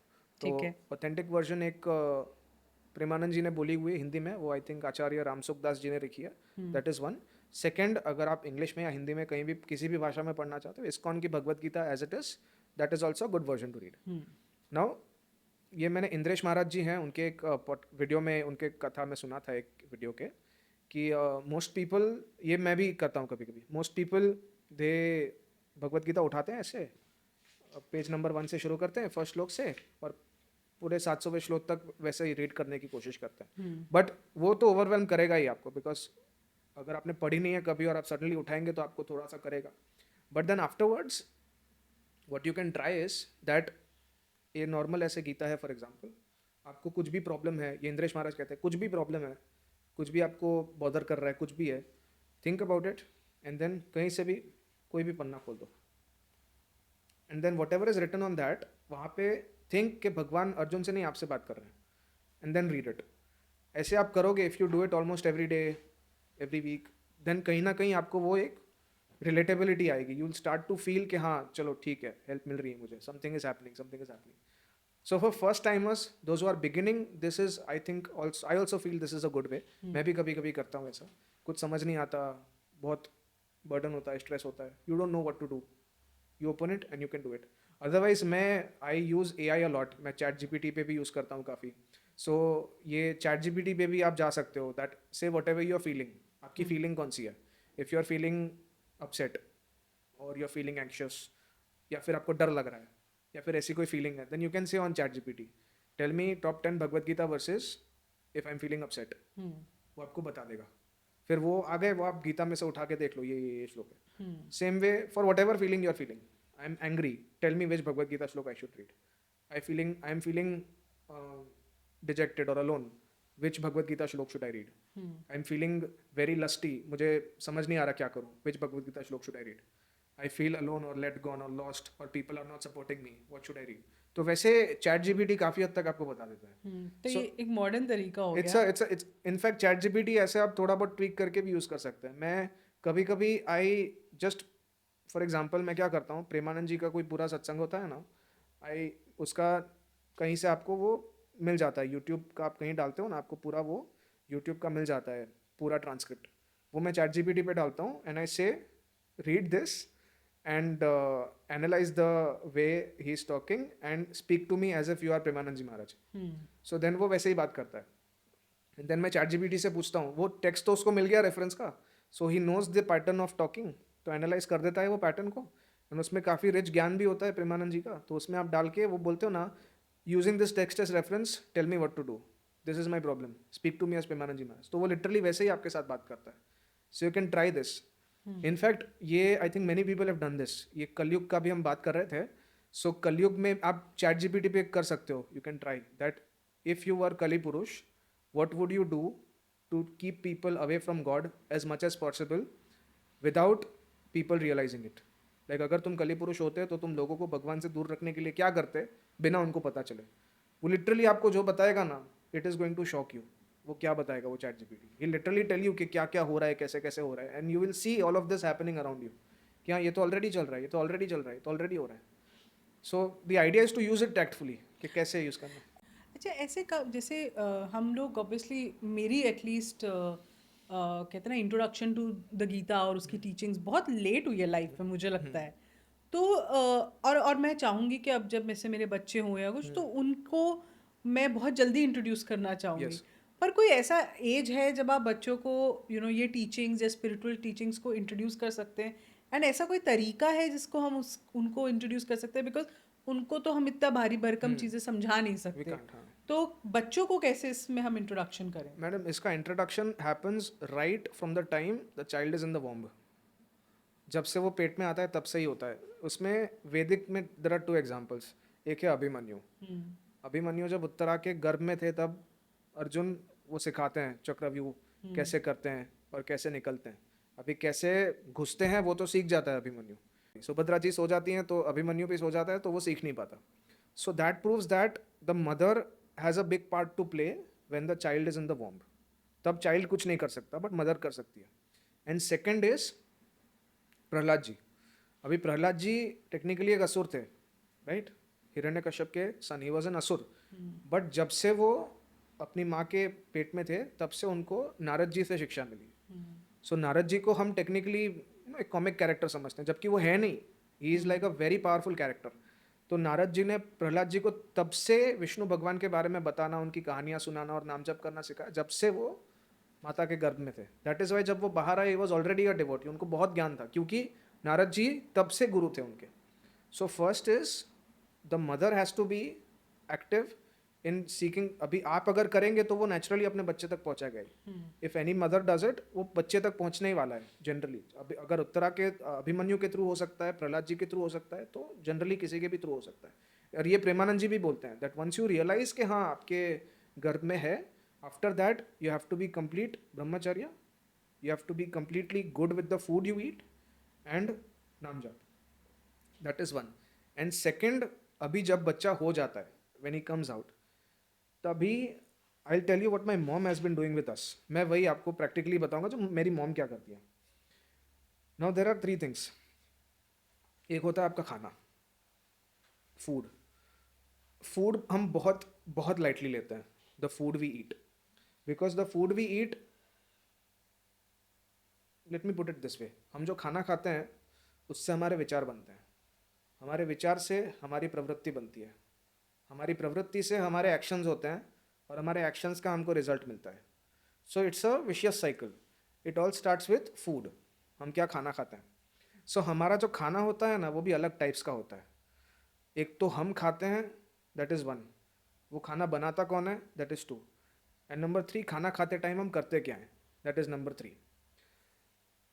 S2: तो ऑथेंटिक वर्जन एक प्रेमानंद जी ने बोली हुई है हिंदी में, वो आई थिंक आचार्य रामसुख दास जी ने लिखी है. That is one. सेकेंड, अगर आप इंग्लिश में या हिंदी में कहीं भी किसी भी भाषा में पढ़ना चाहते हो, इस्कॉन की Bhagavad Gita as it is, that is also good version to read. Now ये मैंने इंद्रेश महाराज जी हैं, उनके एक वीडियो में, उनके कथा में सुना था एक वीडियो के, कि मोस्ट पीपल, ये मैं भी करता हूँ कभी कभी, most people they Bhagavad Gita उठाते हैं ऐसे, पेज नंबर 1 से शुरू करते हैं, फर्स्ट श्लोक से, और पूरे 700वें श्लोक तक वैसे ही रीड करने की कोशिश करते हैं. बट वो तो ओवरवेलम करेगा ही आपको, बिकॉज अगर आपने पढ़ी नहीं है कभी और आप सडनली उठाएंगे तो आपको थोड़ा सा करेगा. But then afterwards what you can try is that, ये नॉर्मल ऐसे गीता है फॉर एग्जांपल, आपको कुछ भी प्रॉब्लम है, ये इंद्रेश महाराज कहते हैं, कुछ भी प्रॉब्लम है, कुछ भी आपको बॉदर कर रहा है, कुछ भी है, think about it and then कहीं से भी कोई भी पन्ना खोल दो, and then whatever is written on that, वहाँ पे थिंक कि भगवान अर्जुन से नहीं आपसे बात कर रहे हैं, एंड देन रीड इट. ऐसे आप करोगे, if you do it almost every day, every week, then कहीं ना कहीं आपको वो एक रिलेटेबिलिटी आएगी. You will start to feel कि हाँ चलो ठीक है, हेल्प मिल रही है मुझे, something is happening, something is happening. So for first timers, those who are beginning, this is I think I also feel this is a good way. मैं भी कभी कभी करता हूँ ऐसा, कुछ समझ नहीं आता, बहुत बर्डन होता है, स्ट्रेस होता है, you don't know what to do, you open it and you can do it. Otherwise मैं I use AI a lot, मैं चैट GPT पे भी यूज़ करता हूँ काफ़ी. सो ये चैट GPT पे भी आप जा सकते हो, दैट से whatever you are feeling, आपकी फीलिंग कौन सी है. If you are feeling upset और यू आर फीलिंग एंक्शियस, या फिर आपको डर लग रहा है, या फिर ऐसी कोई फीलिंग है, then you can say on chat GPT, tell me top 10 Bhagavad Gita verses if I am feeling upset. वो आपको बता देगा. फिर वो आ गए, वो आप गीता में से उठा के देख लो, ये श्लोक है. Same way for whatever feeling you are feeling, I am angry, tell me which Bhagavad Gita shloka I should read. I am feeling dejected और alone, which Bhagavad Gita shloka should I read. I am feeling very lusty, मुझे समझ नहीं आ रहा क्या करूँ, विच Bhagavad Gita shloka should I read. I feel alone और let gone और lost और people are not supporting me, what should I read. तो वैसे चैट GPT काफ़ी हद तक आपको बता देता है.
S1: तो ये एक मॉडर्न तरीका हो
S2: इट्स
S1: गया.
S2: इट्स इनफैक्ट चैट GPT ऐसे आप थोड़ा बहुत ट्वीक करके भी यूज़ कर सकते हैं. मैं कभी कभी आई जस्ट फॉर एग्जांपल मैं क्या करता हूँ, प्रेमानंद जी का कोई पूरा सत्संग होता है ना, आई उसका कहीं से आपको वो मिल जाता है, यूट्यूब का आप कहीं डालते हो ना, आपको पूरा वो यूट्यूब का मिल जाता है पूरा ट्रांसक्रिप्ट. वो मैं चैट GPT पे डालता हूँ एंड आई से read this and analyze the way he is talking and speak to me as if you are Premanand Ji Maharaj. So then वो वैसे ही बात करता है. And then मैं चैट GPT से पूछता हूँ, वो टेक्स्ट तो उसको मिल गया रेफरेंस का, so he knows the pattern of talking, तो एनालाइज कर देता है वो पैटर्न को. एंड उसमें काफ़ी रिच ज्ञान भी होता है प्रेमानंद जी का, तो उसमें आप डाल के वो बोलते हो ना, using this text as reference, tell me what to do, this is my problem, speak to me as Premanand ji Maharaj. तो वो लिटरली वैसे ही आपके साथ बात करता है. So you can try this. In fact ये I think many people have done this. ये कलयुग का भी हम बात कर रहे थे. सो कलयुग में आप चैट GPT पे कर सकते हो, you can try that. If you are Kali Purush, what would you do to keep people away from God as much as possible without people realizing it? Like अगर तुम कली पुरुष होते तो तुम लोगों को भगवान से दूर रखने के लिए क्या करते बिना उनको पता चले. वो लिटरली आपको जो बताएगा ना, it is going to shock you. वो क्या बताएगा वो चैट GPT, ही लिटरली टेल यू कि क्या क्या हो रहा है, कैसे कैसे हो रहा है, and you will see all of this happening around you. क्या ये तो ऑलरेडी चल रहा है, ये तो ऑलरेडी चल रहा है, ये तो ऑलरेडी हो रहा है. So the idea is to use it tactfully, कि कैसे यूज़ करना.
S1: अच्छा, ऐसे कब जैसे हम लोग ऑब्वियसली, मेरी एटलीस्ट कहते हैं ना, इंट्रोडक्शन टू द गीता और उसकी टीचिंग्स बहुत लेट हुई है लाइफ में, मुझे लगता है. तो और मैं चाहूँगी कि अब जब में से मेरे बच्चे हों या कुछ, तो उनको मैं बहुत जल्दी इंट्रोड्यूस करना चाहूँगी.
S2: Yes.
S1: पर कोई ऐसा एज है जब आप बच्चों को ये टीचिंग्स या स्पिरिचुअल टीचिंग्स को इंट्रोड्यूस कर सकते हैं, एंड ऐसा कोई तरीका है जिसको हम उनको इंट्रोड्यूस कर सकते हैं, बिकॉज उनको तो हम इतना भारी भरकम चीज़ें समझा नहीं
S2: We
S1: सकते.
S2: can't, हाँ.
S1: तो बच्चों को कैसे इसमें हम इंट्रोडक्शन करें?
S2: मैडम, इसका introduction happens right from the time the child is in the womb. जब से वो पेट में आता है तब से ही होता है. उसमें वैदिक में देयर आर 2 एग्जांपल्स. एक है अभिमन्यु. अभिमन्यु जब उत्तरा के गर्भ में थे तब अर्जुन वो सिखाते हैं चक्रव्यूह कैसे करते हैं और कैसे निकलते हैं. अभी कैसे घुसते हैं वो तो सीख जाता है अभिमन्यु. सुभद्रा जी सो जाती हैं तो अभिमन्यु भी सो जाता है, तो वो सीख नहीं पाता. So that proves that the mother has a big part two play when the child is in the womb. तब चाइल्ड कुछ नहीं कर सकता, बट मदर कर सकती है. And second is Prahlad ji. अभी प्रहलाद जी टेक्निकली एक असुर थे, राइट, हिरण्यकश्यप के सन, ही वाज एन असुर. बट जब से वो अपनी माँ के पेट में थे तब से उनको नारद जी से शिक्षा मिली. सो नारद जी को हम टेक्निकली एक कॉमिक कैरेक्टर समझते हैं, जबकि वो है नहीं. He is like a very powerful character. तो नारद जी ने प्रहलाद जी को तब से विष्णु भगवान के बारे में बताना, उनकी कहानियाँ सुनाना और नाम जप करना सिखाया जब से वो माता के गर्भ में थे. दैट इज़ वाई जब वो बाहर आए, he was already a devotee. उनको बहुत ज्ञान था क्योंकि नारद जी तब से गुरु थे उनके. So first is the mother has to be active in seeking. अभी आप अगर करेंगे तो वो नेचुरली अपने बच्चे तक पहुंचेगा ही. If any mother does it, वो बच्चे तक पहुंचने ही वाला है जनरली. अभी अगर उत्तरा के अभिमन्यु के थ्रू हो सकता है, प्रहलाद जी के थ्रू हो सकता है, तो जनरली किसी के भी थ्रू हो सकता है. और ये प्रेमानंद जी भी बोलते हैं दैट वंस यू रियलाइज कि हाँ आपके गर्भ में है, after that you have to be complete brahmacharya You have to be completely good with the food you eat and नाम जाप. That is one. And second, अभी जब बच्चा हो जाता है, when he comes out, तभी I'll tell you what my mom has been doing with us. मैं वही आपको practically बताऊंगा जो मेरी mom क्या करती है. Now there are three things. एक होता है आपका खाना, food. Food हम बहुत बहुत lightly लेते हैं. The food we eat. Because the food we eat, let me put it this way, हम जो खाना खाते हैं उससे हमारे विचार बनते हैं. हमारे विचार से हमारी प्रवृत्ति बनती है. हमारी प्रवृत्ति से हमारे एक्शंस होते हैं और हमारे एक्शंस का हमको रिजल्ट मिलता है. So it's a vicious cycle. It all starts with food. हम क्या खाना खाते हैं. सो हमारा जो खाना होता है ना वो भी अलग टाइप्स का होता है. एक तो हम खाते हैं, दैट इज़ वन. वो खाना बनाता कौन है, that is two. And number three, खाना खाते टाइम हम करते क्या हैं, दैट इज़ नंबर थ्री.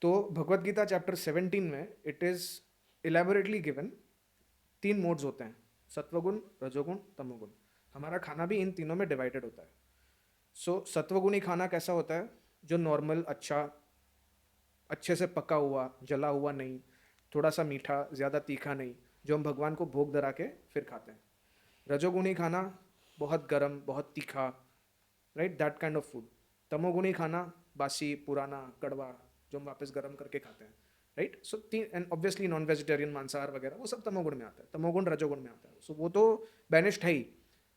S2: तो भगवद गीता चैप्टर 17 में it is elaborately given. 3 modes होते हैं, सत्वगुण, रजोगुण, तमोगुण. हमारा खाना भी इन तीनों में डिवाइडेड होता है. सो सत्वगुणी खाना कैसा होता है, जो नॉर्मल अच्छा, अच्छे से पका हुआ, जला हुआ नहीं, थोड़ा सा मीठा, ज़्यादा तीखा नहीं, जो हम भगवान को भोग धरा के फिर खाते हैं. रजोगुणी खाना बहुत गरम, बहुत तीखा, right, that kind of food. तमोगुणी खाना बासी, पुराना, कड़वा, जो हम वापस गर्म करके खाते हैं, right. So and obviously non vegetarian, मांसाहार वगैरह वो सब तमोगुण में आता है. तमोगुण रजोगुण में आता है. सो वो तो बैनिश्ड है ही.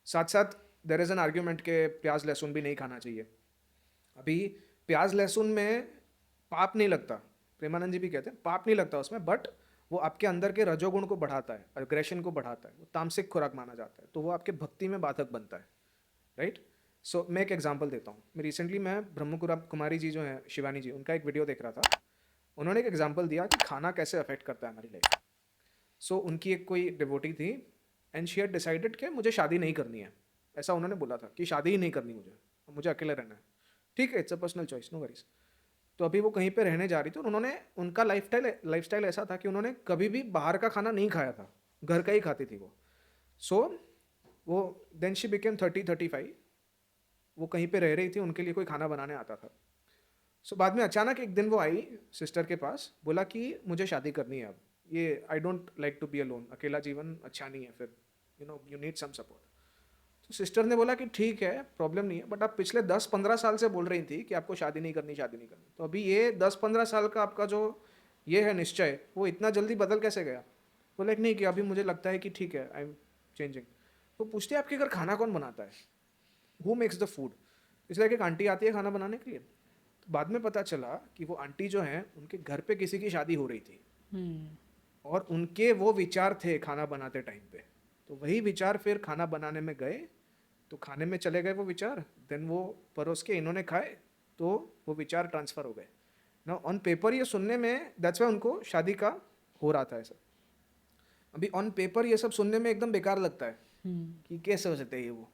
S2: साथ साथ देयर इज़ एन आर्ग्यूमेंट के प्याज लहसुन भी नहीं खाना चाहिए. अभी प्याज लहसुन में पाप नहीं लगता, प्रेमानंद जी भी कहते हैं पाप नहीं लगता उसमें, बट वो आपके अंदर के रजोगुण को बढ़ाता है, अग्रेशन को बढ़ाता है. वो तामसिक खुराक माना जाता है, तो वो आपके भक्ति में बाधक बनता है, राइट. सो मैं एक एग्जांपल देता हूँ. रिसेंटली मैं ब्रह्म कुमारी जी जो हैं, शिवानी जी, उनका एक वीडियो देख रहा था. उन्होंने एक एग्जांपल दिया कि खाना कैसे अफेक्ट करता है हमारी लाइफ. सो उनकी एक कोई डिवोटी थी एंड शी हैड डिसाइडेड कि मुझे शादी नहीं करनी है. ऐसा उन्होंने बोला था कि शादी ही नहीं करनी मुझे अकेले रहना है. ठीक है, it's a personal choice, no worries. तो अभी वो कहीं पे रहने जा रही थी और उन्होंने, उनका लाइफस्टाइल ऐसा था कि उन्होंने कभी भी बाहर का खाना नहीं खाया था, घर का ही खाती थी वो. सो वो देन शी बिकेम 30-35. वो कहीं पे रह रही थी, उनके लिए कोई खाना बनाने आता था. सो बाद में अचानक एक दिन वो आई सिस्टर के पास, बोला कि मुझे शादी करनी है अब, ये I don't like to be alone, अकेला जीवन अच्छा नहीं है, फिर यू नीड सम सपोर्ट. तो सिस्टर ने बोला कि ठीक है, प्रॉब्लम नहीं है, बट आप पिछले 10-15 साल से बोल रही थी कि आपको शादी नहीं करनी, शादी नहीं करनी. तो अभी ये 10-15 साल का आपका जो ये है निश्चय, वो इतना जल्दी बदल कैसे गया. बोला कि नहीं, कि अभी मुझे लगता है कि ठीक है, आई एम चेंजिंग. तो पूछते हैं आपके घर खाना कौन बनाता है, हु मेक्स द फूड. इसलिए एक आंटी आती है खाना बनाने के लिए. तो बाद में पता चला कि वो आंटी जो है, उनके घर पे किसी की शादी हो रही थी और उनके वो विचार थे खाना बनाते टाइम पे. तो वही विचार फिर खाना बनाने में गए, तो खाने में चले गए वो विचार. देन वो परोस के इन्होंने खाए, तो वो विचार ट्रांसफ़र हो गए ना. ऑन पेपर ये सुनने में, दैट्स वाई उनको शादी का हो रहा था ऐसा. अभी ऑन पेपर ये सब सुनने में एकदम बेकार लगता है कि कैसे हो सकते हैं ये वो.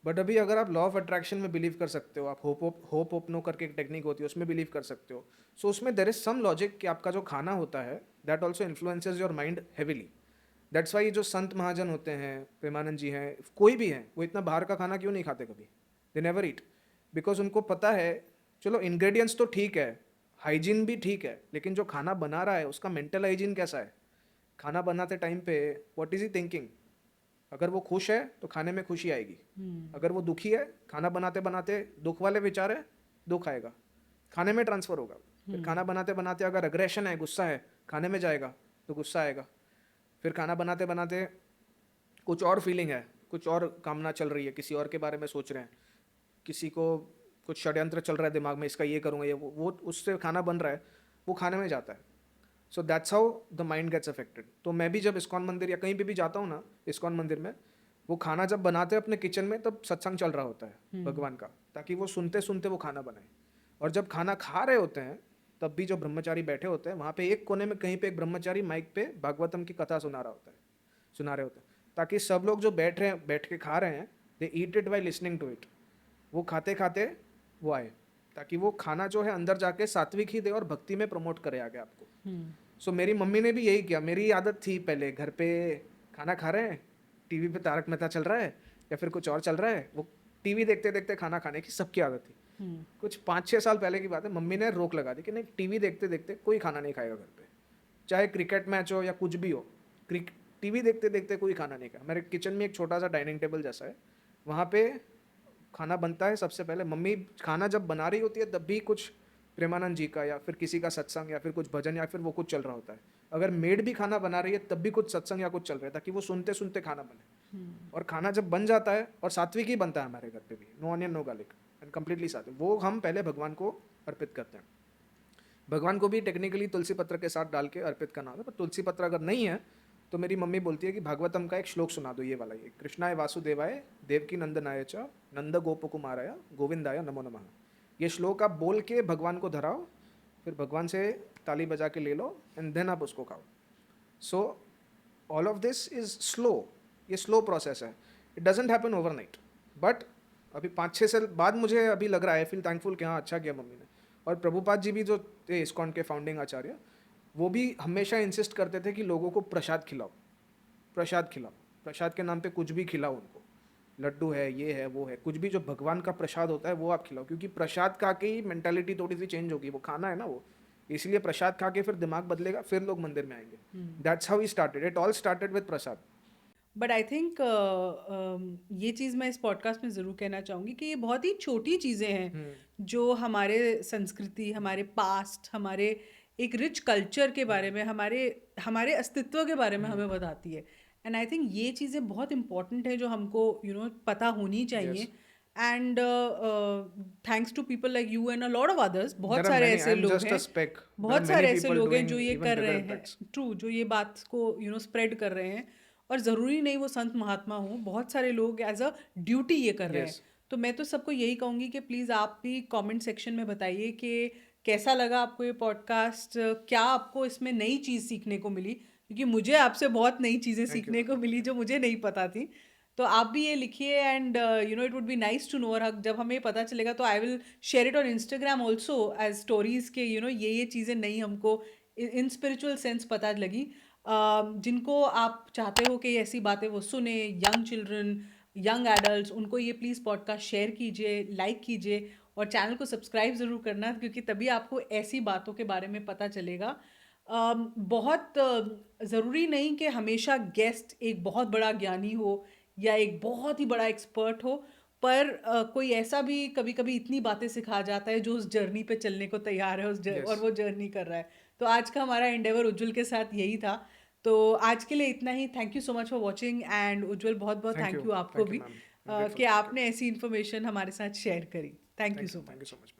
S2: बट अभी अगर आप लॉ ऑफ अट्रैक्शन में बिलीव कर सकते हो, आप होप ओपनो करके एक टेक्निक होती है, उसमें बिलीव कर सकते हो. सो उसमें देर इज सम लॉजिक कि आपका जो खाना होता है that also influences your mind heavily. That's why जो संत महाजन होते हैं, प्रेमानंद जी हैं, कोई भी हैं, वो इतना बाहर का खाना क्यों नहीं खाते कभी. दे नेवर ईट, बिकॉज उनको पता है, चलो इंग्रेडिएंट्स तो ठीक है, हाइजीन भी ठीक है, लेकिन जो खाना बना रहा है उसका मेंटल हाइजीन कैसा है. खाना बनाते टाइम पे व्हाट इज ही थिंकिंग. अगर वो खुश है तो खाने में खुशी आएगी. अगर वो दुखी है, खाना बनाते बनाते दुख वाले विचार है, दुख आएगा, खाने में ट्रांसफर होगा. फिर खाना बनाते बनाते अगर अग्रेशन है, गुस्सा है, खाने में जाएगा तो गुस्सा आएगा. फिर खाना बनाते बनाते कुछ और फीलिंग है, कुछ और कामना चल रही है, किसी और के बारे में सोच रहे हैं, किसी को कुछ षड्यंत्र चल रहा है दिमाग में, इसका ये करूँगा, ये वो उससे खाना बन रहा है, वो खाने में जाता है. So that's how the mind gets affected. तो मैं भी जब इस्कॉन मंदिर या कहीं भी जाता हूँ ना, इस्कॉन मंदिर में वो खाना जब बनाते हैं अपने किचन में, तब सत्संग चल रहा होता है भगवान का, ताकि वो सुनते सुनते वो खाना बनाए. और जब खाना खा रहे होते हैं तब भी जो ब्रह्मचारी बैठे होते हैं वहाँ पे एक कोने में कहीं पे एक ब्रह्मचारी माइक पे भागवतम की कथा सुना रहे होते हैं, ताकि सब लोग जो बैठ के खा रहे हैं, they eat it by listening to it. वो खाते खाते वो आए, ताकि वो खाना जो है अंदर जाके सात्विक ही दे और भक्ति में प्रमोट करे आगे आपको. सो मेरी मम्मी ने भी यही किया. मेरी आदत थी पहले, घर पे खाना खा रहे हैं, टीवी पे तारक मेहता चल रहा है या फिर कुछ और चल रहा है, वो टीवी देखते देखते खाना खाने की सबकी आदत थी. कुछ 5-6 साल पहले की बात है, मम्मी ने रोक लगा दी कि नहीं, टीवी देखते देखते कोई खाना नहीं खाएगा घर पे, चाहे क्रिकेट मैच हो या कुछ भी हो, टीवी देखते देखते कोई खाना नहीं खाएगा। मेरे किचन में एक छोटा सा डाइनिंग टेबल जैसा है, वहाँ पे खाना बनता है। सबसे पहले मम्मी खाना जब बना रही होती है तब भी कुछ प्रेमानंद जी का या फिर किसी का सत्संग या फिर कुछ भजन या फिर वो कुछ चल रहा होता है। अगर मेड भी खाना बना रही है तब भी कुछ सत्संग या कुछ चल रहा है, ताकि वो सुनते सुनते खाना बने। और खाना जब बन जाता है, और सात्विक ही बनता है हमारे घर पे भी, no onion no garlic and completely sattvic, वो हम पहले भगवान को अर्पित करते हैं। भगवान को भी टेक्निकली तुलसी पत्र के साथ डाल के अर्पित करना होता है, पर तुलसी पत्र अगर नहीं है तो मेरी मम्मी बोलती है कि भागवतम का एक श्लोक सुना दो, ये वाला, ये कृष्णाय वासुदेवाय देवकी नंदनाय च नंद गोप कुमाराय गोविंदाय नमो नमः। ये श्लोक आप बोल के भगवान को धराओ, फिर भगवान से ताली बजा के ले लो एंड देन आप उसको खाओ। So all of this is slow, ये स्लो प्रोसेस है, it doesn't happen overnight. But अभी 5-6 साल बाद मुझे अभी लग रहा है, फील थैंकफुल कि हाँ अच्छा किया मम्मी ने। और प्रभुपाद जी भी जो थे इस्कॉन के फाउंडिंग आचार्य, वो भी हमेशा इंसिस्ट करते थे कि लोगों को प्रसाद खिलाओ, प्रसाद खिलाओ, प्रसाद के नाम पे कुछ भी खिलाओ उनको, लड्डू है, ये है, वो है, कुछ भी जो भगवान का प्रसाद होता है वो आप खिलाओ, क्योंकि प्रसाद खा के ही मेंटालिटी थोड़ी सी चेंज होगी, वो खाना है ना वो, इसलिए प्रसाद खा के फिर दिमाग बदलेगा, फिर लोग मंदिर में आएंगे। That's how we started, it all started with prasad.
S1: But I think ये चीज़ मैं इस पॉडकास्ट में ज़रूर कहना चाहूँगी कि ये बहुत ही छोटी चीज़ें हैं जो हमारे संस्कृति, हमारे पास्ट, हमारे एक रिच कल्चर के बारे में, हमारे हमारे अस्तित्व के बारे में हमें बताती है। एंड आई थिंक ये चीज़ें बहुत इंपॉर्टेंट है जो हमको पता होनी चाहिए। And thanks to people like you and a lot of others, बहुत सारे ऐसे लोग हैं, बहुत सारे ऐसे लोग हैं जो ये कर रहे हैं, ट्रू, जो ये बात को स्प्रेड कर रहे हैं। और ज़रूरी नहीं वो संत महात्मा हों, बहुत सारे लोग एज अ ड्यूटी ये कर रहे हैं। तो मैं तो सबको यही कहूँगी कि प्लीज़ आप भी कमेंट सेक्शन में बताइए कि कैसा लगा आपको ये पॉडकास्ट, क्या आपको इसमें नई चीज़ सीखने को मिली, क्योंकि मुझे आपसे बहुत नई चीज़ें सीखने को मिली जो मुझे नहीं पता थी। तो आप भी ये लिखिए and it would be nice to know. और जब हमें पता चलेगा तो I will share it on Instagram also as stories के ये चीज़ें नई हमको इन स्पिरिचुअल सेंस पता लगी, जिनको आप चाहते हो कि ऐसी बातें वो सुने, यंग चिल्ड्रन, यंग एडल्ट, उनको ये प्लीज़ पॉडकास्ट शेयर कीजिए, लाइक कीजिए और चैनल को सब्सक्राइब ज़रूर करना, क्योंकि तभी आपको ऐसी बातों के बारे में पता चलेगा। बहुत ज़रूरी नहीं कि हमेशा गेस्ट एक बहुत बड़ा ज्ञानी हो या एक बहुत ही बड़ा एक्सपर्ट हो, पर कोई ऐसा भी कभी कभी इतनी बातें सिखा जाता है जो उस जर्नी पे चलने को तैयार है, और वो जर्नी कर रहा है। तो आज का हमारा एंडेवर उज्जवल के साथ यही था। तो आज के लिए इतना ही। Thank you so much for watching and Ujjwal बहुत बहुत थैंक यू आपको भी कि आपने ऐसी इन्फॉर्मेशन हमारे साथ शेयर करी। Thank you so much.